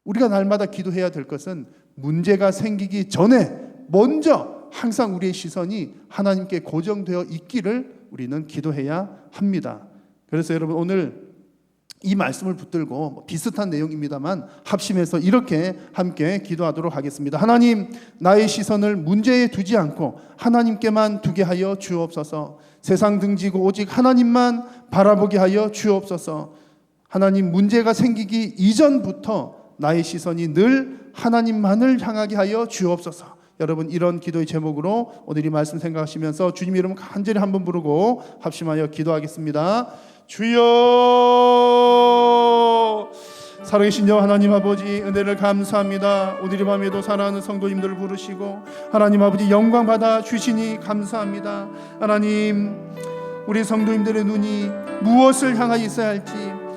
우리가 날마다 기도해야 될 것은 문제가 생기기 전에 먼저 항상 우리의 시선이 하나님께 고정되어 있기를 우리는 기도해야 합니다. 그래서 여러분, 오늘 이 말씀을 붙들고 비슷한 내용입니다만 합심해서 이렇게 함께 기도하도록 하겠습니다. 하나님, 나의 시선을 문제에 두지 않고 하나님께만 두게 하여 주옵소서. 세상 등지고 오직 하나님만 바라보게 하여 주옵소서. 하나님, 문제가 생기기 이전부터 나의 시선이 늘 하나님만을 향하게 하여 주옵소서. 여러분, 이런 기도의 제목으로 오늘 이 말씀 생각하시면서 주님 이름 간절히 한번 부르고 합심하여 기도하겠습니다. 주여, 살아계신 여호와 하나님 아버지, 은혜를 감사합니다. 오늘 이 밤에도 사랑하는 성도님들을 부르시고 하나님 아버지 영광 받아 주시니 감사합니다. 하나님, 우리 성도님들의 눈이 무엇을 향하여 있어야 할지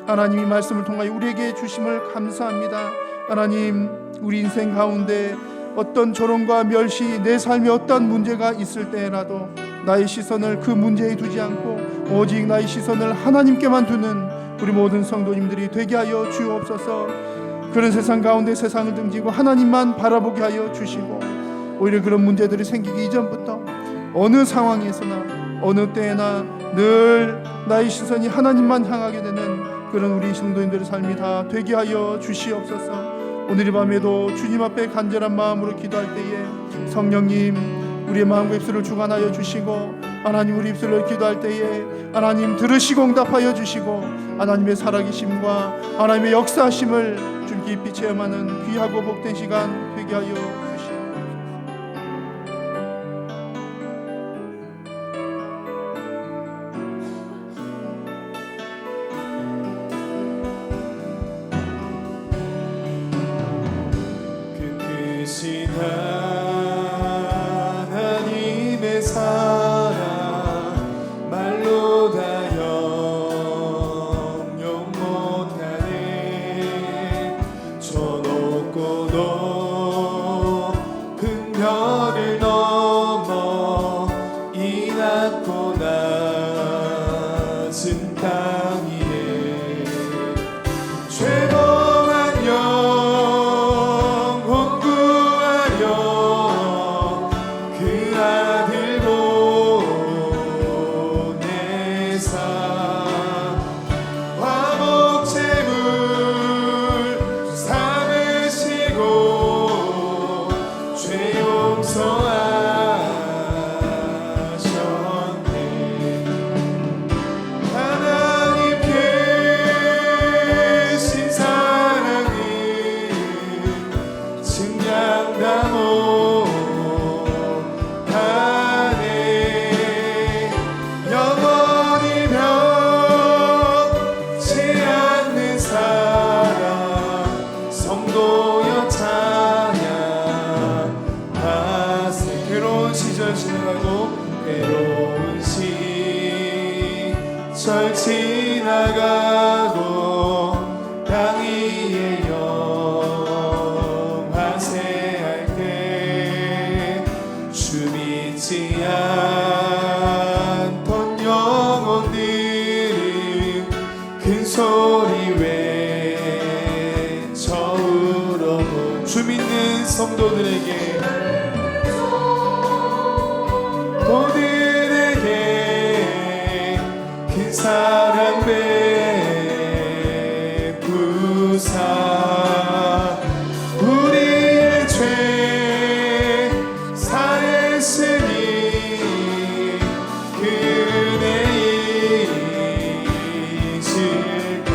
하나님이 말씀을 통하여 우리에게 주심을 감사합니다. 하나님, 우리 인생 가운데 어떤 조롱과 멸시, 내 삶에 어떤 문제가 있을 때라도 나의 시선을 그 문제에 두지 않고 오직 나의 시선을 하나님께만 두는 우리 모든 성도님들이 되게 하여 주옵소서. 그런 세상 가운데 세상을 등지고 하나님만 바라보게 하여 주시고, 오히려 그런 문제들이 생기기 이전부터 어느 상황에서나 어느 때나 늘 나의 시선이 하나님만 향하게 되는 그런 우리 성도님들의 삶이 다 되게 하여 주시옵소서. 오늘 이 밤에도 주님 앞에 간절한 마음으로 기도할 때에 성령님, 우리의 마음과 입술을 주관하여 주시고, 하나님, 우리 입술로 기도할 때에 하나님 들으시고 응답하여 주시고, 하나님의 살아계심과 하나님의 역사하심을 좀 깊이 체험하는 귀하고 복된 시간 되게 하여 주시옵소서. 크신 하나님의 사랑 말로 다 형용 못하네. 저 높고 높은 별을 넘어 이 낮고 낮은 땅 위에 죄범한 영혼 구하려 그 아들 보내사 화목 제물 삼으시고 죄 용서하셨네. 하나님 계신 사랑은 증량 다 못하네. 영원히 변치 않는 사랑 성도여 찬양하세. 괴로운 시절 지나가고 괴로운 시절 지나가고 땅 위에 영화세 할 때 주 믿지 않던 영혼들은 큰 소리 외쳐 울어도 주 믿는 성도들에게 모두에게 큰 사랑 베푸사 우리의 죄 사했으니 그 은혜 잊을까.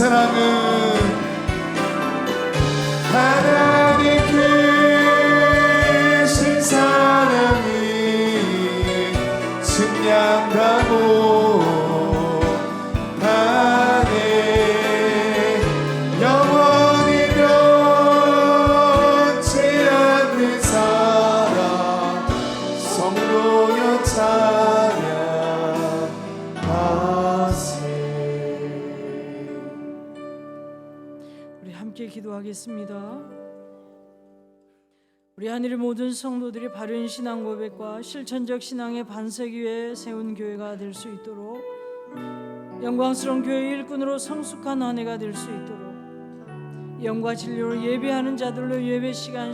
사랑은 하나님 크신 사랑이 측량과 못하네. 영원히 변치 않는 사랑 성도여 찬양하세. 우리 함께 기도하겠습니다. 우리 하늘의 모든 성도들이 바른 신앙 고백과 실천적 신앙의 반석 위에 세운 교회가 될 수 있도록, 영광스러운 교회 일꾼으로 성숙한 한 해가 될 수 있도록, 영과 진리로 예배하는 자들로 예배 시간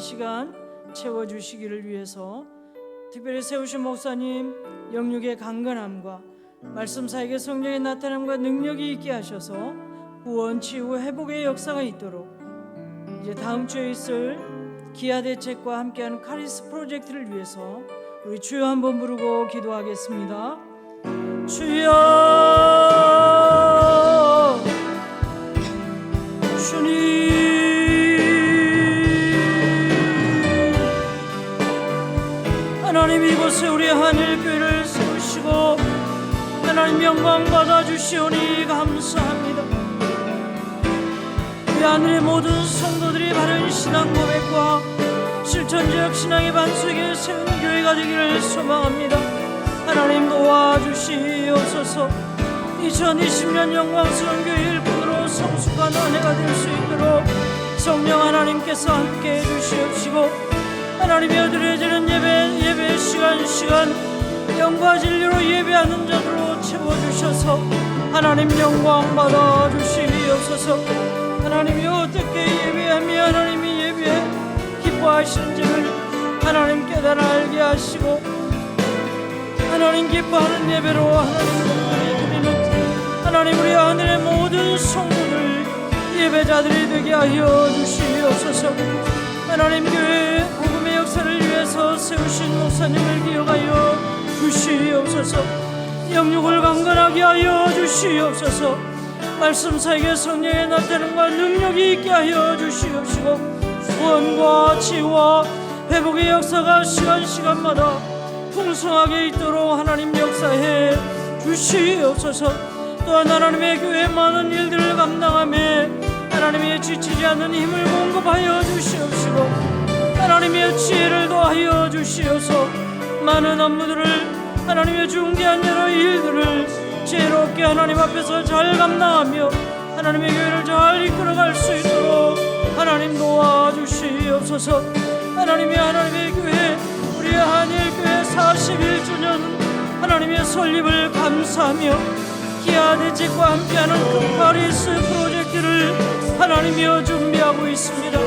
채워주시기를 위해서 특별히 세우신 목사님 영육의 강건함과 말씀 사역의 성령의 나타남과 능력이 있게 하셔서 구원, 치유, 회복의 역사가 있도록, 이제 다음 주에 있을 기아 대책과 함께하는 카리스 프로젝트를 위해서 우리 주여 한번 부르고 기도하겠습니다. 주여, 주님, 하나님 이곳에 우리 하늘교회를 세우시고 하나님 영광 받아주시오니 감사합니다. 우리 하늘의 모든 성도들이 바른 신앙 고백과 실천적 신앙의 반석에 세운 교회가 되기를 소망합니다. 하나님 도와주시옵소서. 2020년 영광스러운 교회 일꾼으로 성숙한 한 해가 될 수 있도록 성령 하나님께서 함께해 주시옵시고, 하나님의 드려지는 예배 시간 영과 진리로 예배하는 자들로 채워주셔서 하나님 영광 받아주시옵소서. 하나님이 어떻게 예배하며 하나님이 예배에 기뻐하시는지를 하나님 깨달아 알게 하시고, 하나님 기뻐하는 예배로 하나님 드리는 하나님 우리 하늘의 모든 성도들 예배자들이 되게 하여 주시옵소서. 하나님 교회 복음의 역사를 위해서 세우신 목사님을 기억하여 주시옵소서. 영육을 강건하게 하여 주시옵소서. 말씀 사역의 성령의 나타남과 능력이 있게 하여 주시옵시고, 구원과 치유와 회복의 역사가 시간마다 풍성하게 있도록 하나님 역사해 주시옵소서. 또한 하나님의 교회 많은 일들을 감당하며 하나님의 지치지 않는 힘을 공급하여 주시옵시고, 하나님의 지혜를 더하여 주시옵소서. 많은 업무들을 하나님의 중대한 여러 일들을 지혜롭게 하나님 앞에서 잘 감당하며 하나님의 교회를 잘 이끌어갈 수 있도록 하나님 도와주시옵소서. 하나님의 교회 우리 한일교회 41주년 하나님의 설립을 감사하며 기아 대책과 함께하는 그 카리스 프로젝트를 하나님이여 준비하고 있습니다.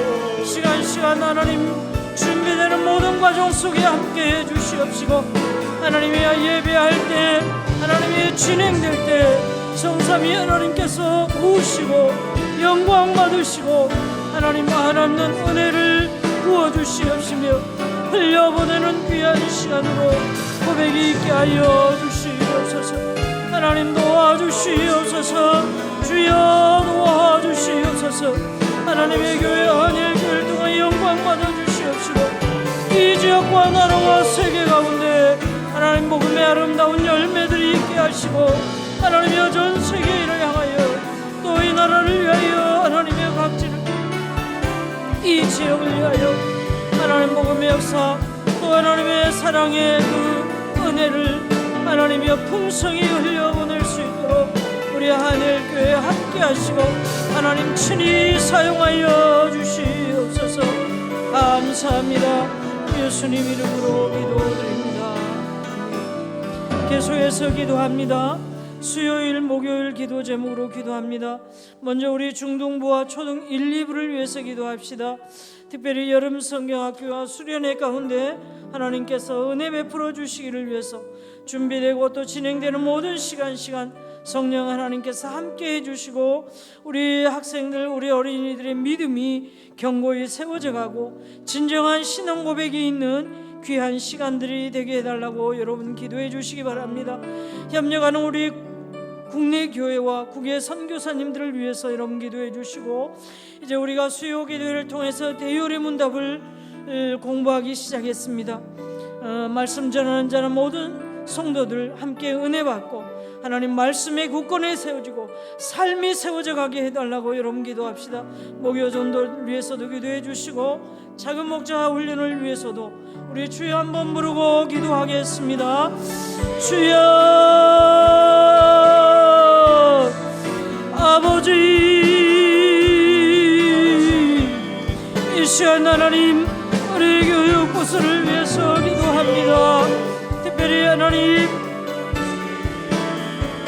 시간 하나님 준비되는 모든 과정 속에 함께해 주시옵시고, 하나님이 예배할 때 하나님이 진행될 때 성삼위 하나님께서 우시고 영광 받으시고 하나님 한없는 은혜를 부어주시옵시며 흘려보내는 귀한 시간으로 고백이 있게 하여 주시옵소서. 하나님 도와주시옵소서. 주여 도와주시옵소서. 하나님의 교회 한일교회를 통해 영광 받아주시옵시고, 이 지역과 나라와 세계 가운데 하나님 복음의 아름다운 열매들이 있게 하시고, 하나님의 전 세계를 향하여 또 이 나라를 위하여 하나님의 각지를 이 지역을 위하여 하나님 복음의 역사 또 하나님의 사랑의 그 은혜를 하나님이여 풍성히 흘려보낼 수 있도록 우리 하늘교회 함께 하시고 하나님 친히 사용하여 주시옵소서. 감사합니다. 예수님 이름으로 기도드립니다. 계속해서 기도합니다. 수요일, 목요일 기도 제목으로 기도합니다. 먼저 우리 중등부와 초등 1, 2부를 위해서 기도합시다. 특별히 여름 성경학교와 수련회 가운데 하나님께서 은혜 베풀어 주시기를 위해서 준비되고 또 진행되는 모든 시간 성령 하나님께서 함께 해주시고 우리 학생들, 우리 어린이들의 믿음이 견고히 세워져 가고 진정한 신앙 고백이 있는 귀한 시간들이 되게 해달라고 여러분 기도해 주시기 바랍니다. 협력하는 우리 국내 교회와 국외 선교사님들을 위해서 여러분 기도해 주시고, 이제 우리가 수요 기도회를 통해서 대요리 문답을 공부하기 시작했습니다. 말씀 전하는 자는 모든 성도들 함께 은혜 받고 하나님 말씀의 굳건히 세워지고 삶이 세워져 가게 해달라고 여러분 기도합시다. 목요전도를 위해서도 기도해 주시고, 작은 목자 훈련을 위해서도 우리 주여 한번 부르고 기도하겠습니다. 주여 아버지, 이 시간 하나님 우리 교육 부서를 위해서 기도합니다. 특별히 하나님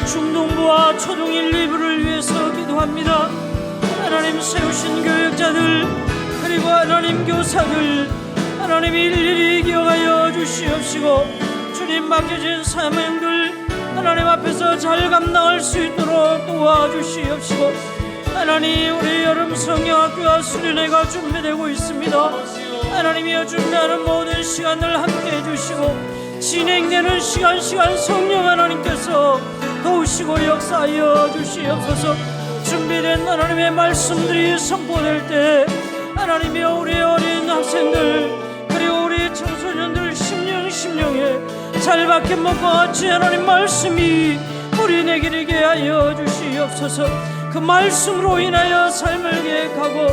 중동부와 초등 1, 2부를 위해서 기도합니다. 하나님 세우신 교육자들, 그리고 하나님 교사들, 하나님 일일이 기억하여 주시옵시고, 주님 맡겨진 사명들 하나님 앞에서 잘 감당할 수 있도록 도와주시옵시고, 하나님 우리 여름 성경학교와 수련회가 준비되고 있습니다. 하나님이여 준비하는 모든 시간을 함께 해주시고, 진행되는 시간 성령 하나님께서 도우시고 역사하여 주시옵소서. 준비된 하나님의 말씀들이 선포될 때 하나님이여 우리 어린 학생들 그리고 우리 청소년들 심령에 잘 박힌 것과 같이 하나님 말씀이 우리 내게 하여 주시옵소서. 그 말씀으로 인하여 삶을 계획하고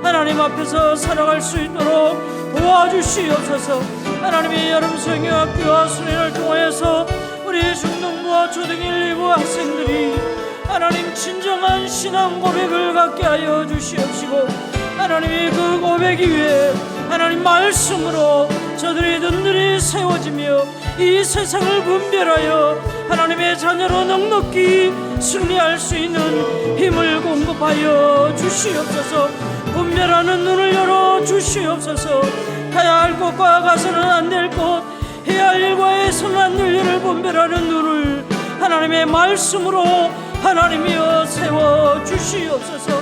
하나님 앞에서 살아갈 수 있도록 도와주시옵소서. 하나님의 여름 성경학교와 수련을 통해서 우리 중등부와 초등 1, 2부 학생들이 하나님 진정한 신앙 고백을 갖게 하여 주시옵시고, 하나님의 그 고백 위에 하나님 말씀으로 저들이 든든히 세워지며 이 세상을 분별하여 하나님의 자녀로 넉넉히 승리할 수 있는 힘을 공급하여 주시옵소서. 분별하는 눈을 열어 주시옵소서. 가야 할 곳과 가서는 안 될 곳, 해야 할 일과 해서는 안 될 일을 분별하는 눈을 하나님의 말씀으로 하나님이여 세워 주시옵소서.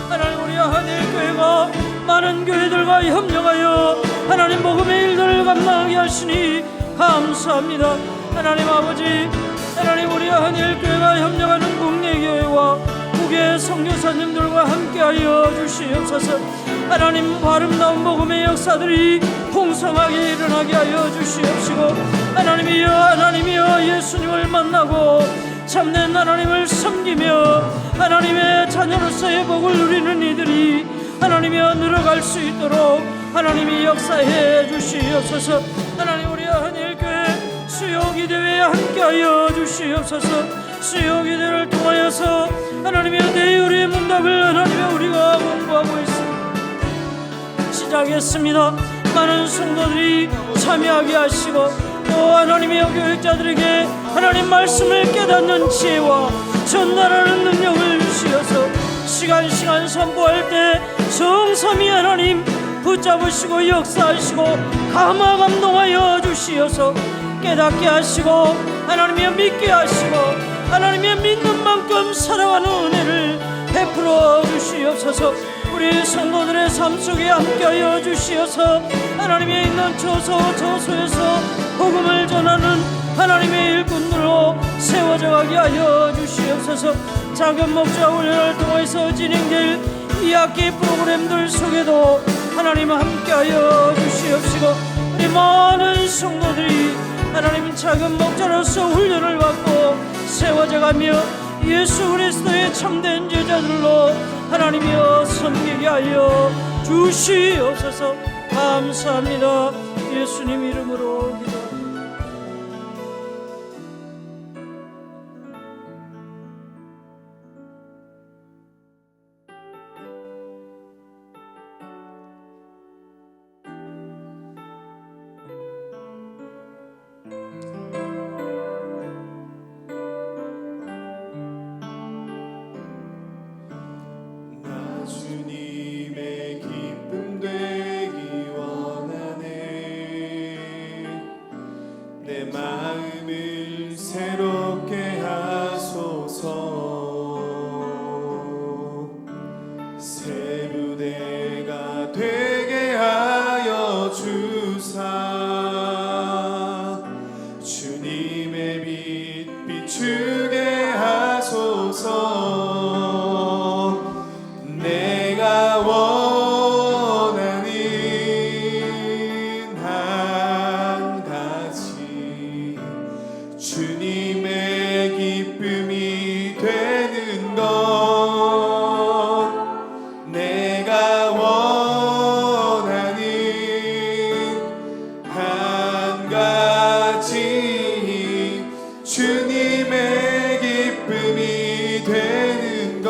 하나님 우리 한일교회가 많은 교회들과 협력하여 하나님 복음의 일들을 감당하게 하시니 감사합니다. 하나님 아버지, 하나님 우리 한일교회가 협력하는 국내교회와 국외 선교사님들과 함께하여 주시옵소서. 하나님 아름다운 복음의 역사들이 풍성하게 일어나게 하여 주시옵시고, 하나님이여 예수님을 만나고 참된 하나님을 섬기며 하나님의 자녀로서의 복을 누리는 이들이 하나님이여 늘어갈 수 있도록 하나님이 역사해 주시옵소서. 하나님 우리 한일교회 수요기도회에 함께하여 주시옵소서. 수요기도회를 통하여서 하나님의 대요리의 문답을 하나님의 우리가 공부하고 있습니다. 시작했습니다. 많은 성도들이 참여하게 하시고, 또 하나님의 교육자들에게 하나님 말씀을 깨닫는 지혜와 전달하는 능력을 주시어서 시간 선포할 때 성삼위 하나님 붙잡으시고 역사하시고 감화 감동하여 주시어서 깨닫게 하시고 하나님의 믿게 하시고 하나님의 믿는 만큼 살아가는 은혜를 베풀어 주시옵소서. 우리 성도들의 삶 속에 함께하여 주시어서 하나님의 있는 저소에서 복음을 전하는 하나님의 일꾼으로 세워져 가게 하여 주시옵소서. 작은 목자 훈련을 통해서 진행될 이 학기 프로그램들 속에도 하나님 함께하여 주시옵시고, 우리 많은 성도들이 하나님 작은 목자로서 훈련을 받고 세워져 가며 예수 그리스도의 참된 제자들로 하나님이여 섬기게 하여 주시옵소서. 감사합니다. 예수님 이름으로 기도합니다. 주님의 기쁨 되기 원하네. 내 마음을 새롭게 하소서. 새 부대가 되게 하여 주사. 주님의 빛 비추게 하소서. 내가 원하는 한 가지 주님의 기쁨이 되는 것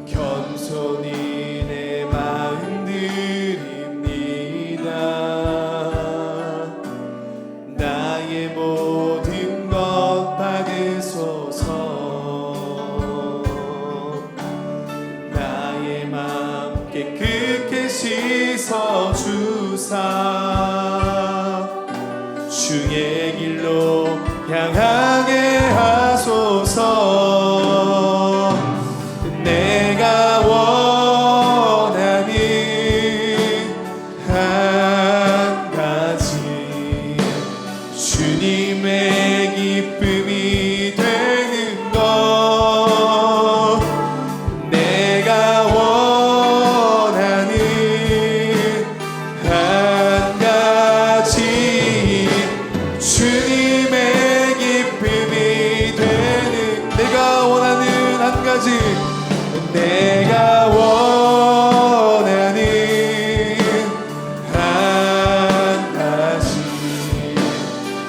겸손히 내 마음 드립니다 나의 모든 것 받으소서 나의 마음 깨끗게 씻어주사 주의 길로 향하게 하소서 내가 원하는 한 가지 주님의 기쁨이 되는 것 내가 원하는 한 가지 주님의 기쁨이 되는 내가 원하는 한 가지 내가 원하는 한 가지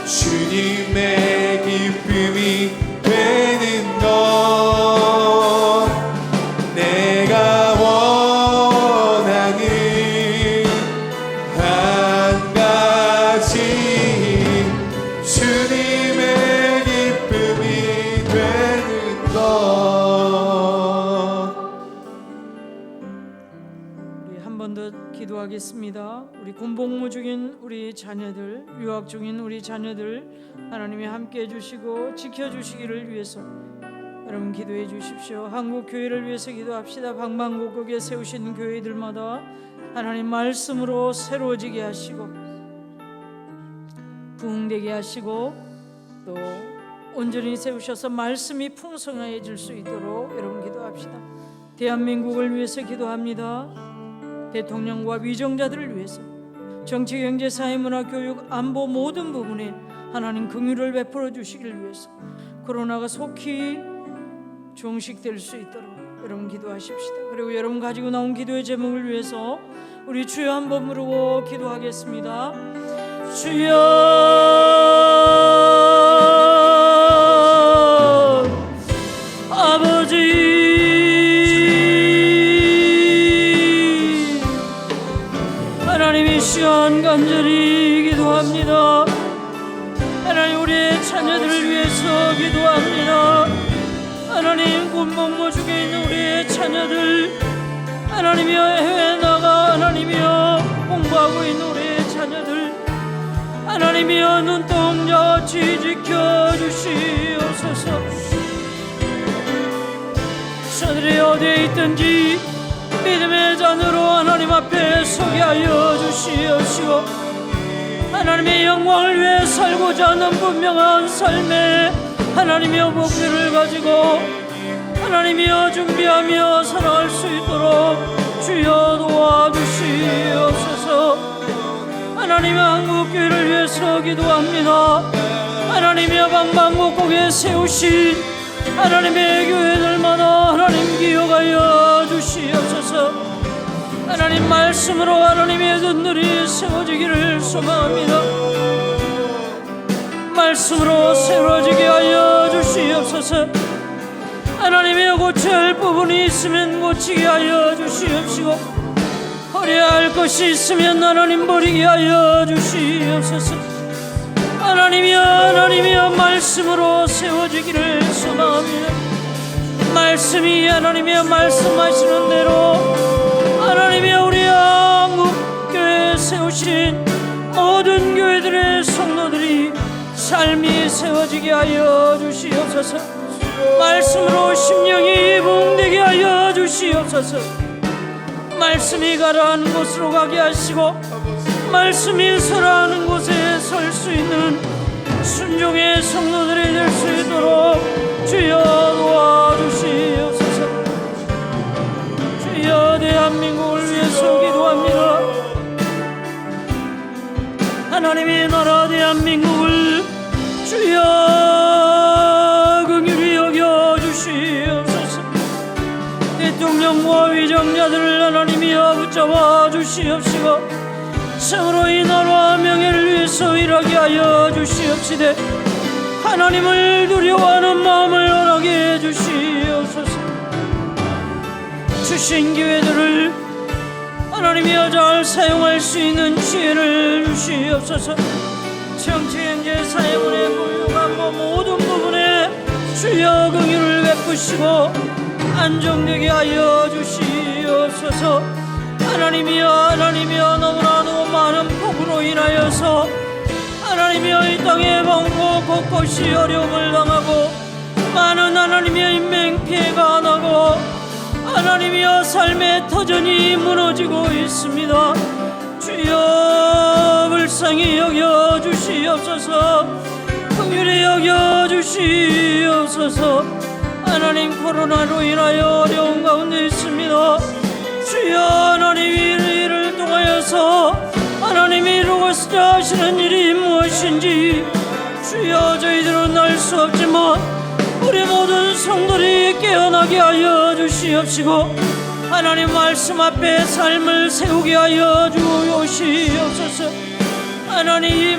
주님의 기쁨이 되는 것 내가 원하는 한 가지 주님의 기쁨이 되는 것 우리 한 번 더 기도하겠습니다. 우리 군복무 중인 우리 자녀들, 유학 중인 우리 자녀들 하나님이 함께 해주시고 지켜주시기를 위해서 여러분 기도해 주십시오. 한국 교회를 위해서 기도합시다. 방방곡곡에 세우신 교회들마다 하나님 말씀으로 새로워지게 하시고 부흥되게 하시고 또 온전히 세우셔서 말씀이 풍성해질 수 있도록 여러분 기도합시다. 대한민국을 위해서 기도합니다. 대통령과 위정자들을 위해서 정치, 경제, 사회, 문화, 교육, 안보 모든 부분에 하나님 긍휼을 베풀어 주시길 위해서 코로나가 속히 종식될 수 있도록 여러분 기도하십시다. 그리고 여러분 가지고 나온 기도의 제목을 위해서 우리 주여 한번 부르고 기도하겠습니다. 주여 아버지 하나님 이 시간 간절히 기도합니다. 하나님 우리의 자녀들을 위해서 기도합니다. 하나님 군복무 중에 있는 우리의 자녀들 하나님이여 해외에 나가 하나님이여 공부하고 있는 우리의 자녀들 하나님이여 눈동자같이 지켜주시옵소서. 저들이 어디에 있든지 믿음의 자녀로 하나님 앞에 서게 하여 주시옵시고 하나님의 영광을 위해 살고자 하는 분명한 삶에 하나님이여 목표를 가지고 하나님이여 준비하며 살아갈 수 있도록 주여 도와주시옵소서. 하나님의 한국교회를 위해서 기도합니다. 하나님이여 방방곡곡에 세우신 하나님의 교회들마다 하나님 기억하여 주시옵소서. 하나님 말씀으로 하나님의 눈들이 세워지기를 소망합니다. 말씀으로 세워지게 하여 주시옵소서. 하나님의 고쳐야 할 부분이 있으면 고치게 하여 주시옵시고 버려야 할 것이 있으면 하나님 버리게 하여 주시옵소서. 하나님이여 말씀으로 세워지기를 소망합니다. 말씀이 하나님이여 말씀하시는 대로 하나님이여 우리 한국교회에 세우신 모든 교회들의 성도들이 삶이 세워지게 하여 주시옵소서. 말씀으로 심령이 부흥되게 하여 주시옵소서. 말씀이 가라앉는 곳으로 가게 하시고 말씀이 서라하는 곳에 설 수 있는 순종의 성도들이 될 수 있도록 주여 도와주시옵소서. 주여 대한민국을 위해서 기도합니다. 하나님의 나라 대한민국을 주여 긍휼히 여겨 주시옵소서. 대통령과 위정자들을 하나님이여 붙잡아 주시옵시고 성으로 이 나라와 명예를 위해서 일하게 하여 주시옵시되 하나님을 두려워하는 마음을 원하게 해 주시옵소서. 주신 기회들을 하나님이여 잘 사용할 수 있는 지혜를 주시옵소서. 정치, 경제, 사회문의 불용한 모든 부분에 주여 긍휼을 베푸시고 안정되게 하여 주시옵소서. 하나님이여 너무나도 많은 폭우로 인하여서 하나님이여 이 땅의 방고 곳곳이 어려움을 당하고 많은 하나님이여 인명 피해가 나고 하나님이여 삶의 터전이 무너지고 있습니다. 주여 불쌍히 여겨 주시옵소서. 긍휼히 여겨 주시옵소서. 하나님 코로나로 인하여 어려운 가운데 있습니다. 주여 하나님 이를 통하여서 하나님이 이루고자 하시는 일이 무엇인지 주여 저희들은 알 수 없지만 우리 모든 성도들이 깨어나게 하여 주시옵시고 하나님 말씀 앞에 삶을 세우게 하여 주시옵소서. 하나님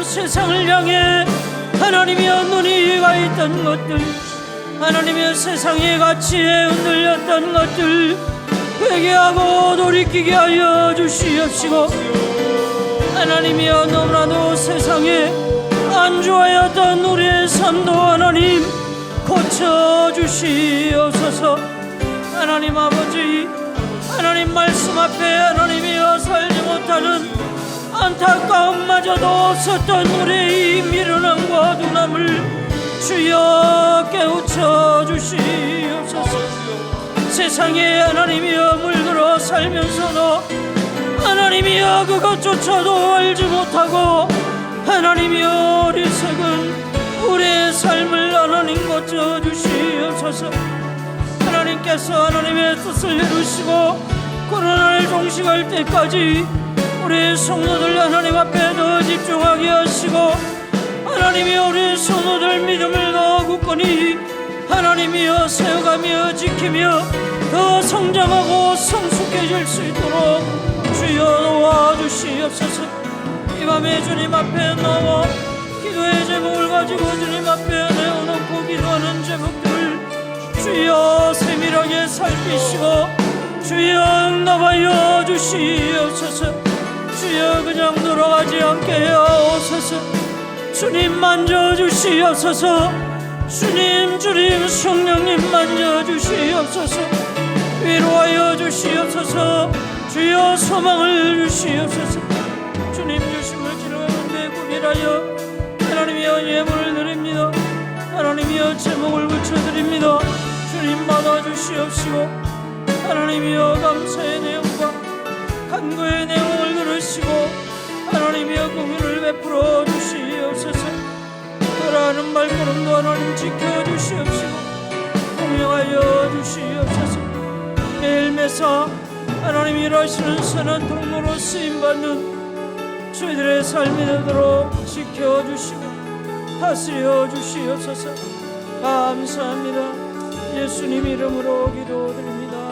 세상을 향해 하나님이여 눈이 가 있던 것들 하나님의 세상의 가치에 흔들렸던 것들 회개하고 돌이키게 하여 주시옵시고 하나님이여 너무나도 세상에 안주하였던 우리의 삶도 하나님 고쳐주시옵소서. 하나님 아버지 하나님 말씀 앞에 하나님이여 살지 못하는 안타까움마저도 없었던 우리의 미련함과 둔함을 주여 깨우쳐 주시옵소서. 세상에 하나님이여 물들어 살면서도 하나님이여 그것조차도 알지 못하고 하나님이여 어리석은 우리의 삶을 하나님 고쳐주시옵소서. 하나님께서 하나님의 뜻을 이루시고 코로나를 종식할 때까지 우리의 성도들 하나님 앞에 더 집중하게 하시고 하나님이여 우리의 성도들 믿음을 더 굳건히 하나님이여 세워가며 지키며 더 성장하고 성숙해질 수 있도록 주여 도와주시옵소서. 이 밤에 주님 앞에 나와 기도의 제목을 가지고 주님 앞에 내어놓고 기도하는 제목들을 주여 세밀하게 살피시고 주여 응답하여 주시옵소서. 주여 그냥 돌아가지 않게 하옵소서. 주님 만져주시옵소서. 주님 성령님 만져주시옵소서. 위로하여 주시옵소서. 주여 소망을 주시옵소서. 주님 주심을 기도하는데 구별하여 하나님이여 예물을 드립니다. 하나님이여 제목을 붙여드립니다. 주님 받아주시옵시고 하나님이여 감사의 내용과 간구의 내용을 들으시고 하나님이여 긍휼을 베풀어 주시옵소서. 돌아가는 발걸음도 하나님 지켜주시옵시고 공명하여 주시옵소서. 매일 매사 하나님 일하시는 선한 통로로 쓰임받는 저희들의 삶이 되도록 지켜주시고 다스려 주시옵소서. 감사합니다. 예수님 이름으로 기도드립니다.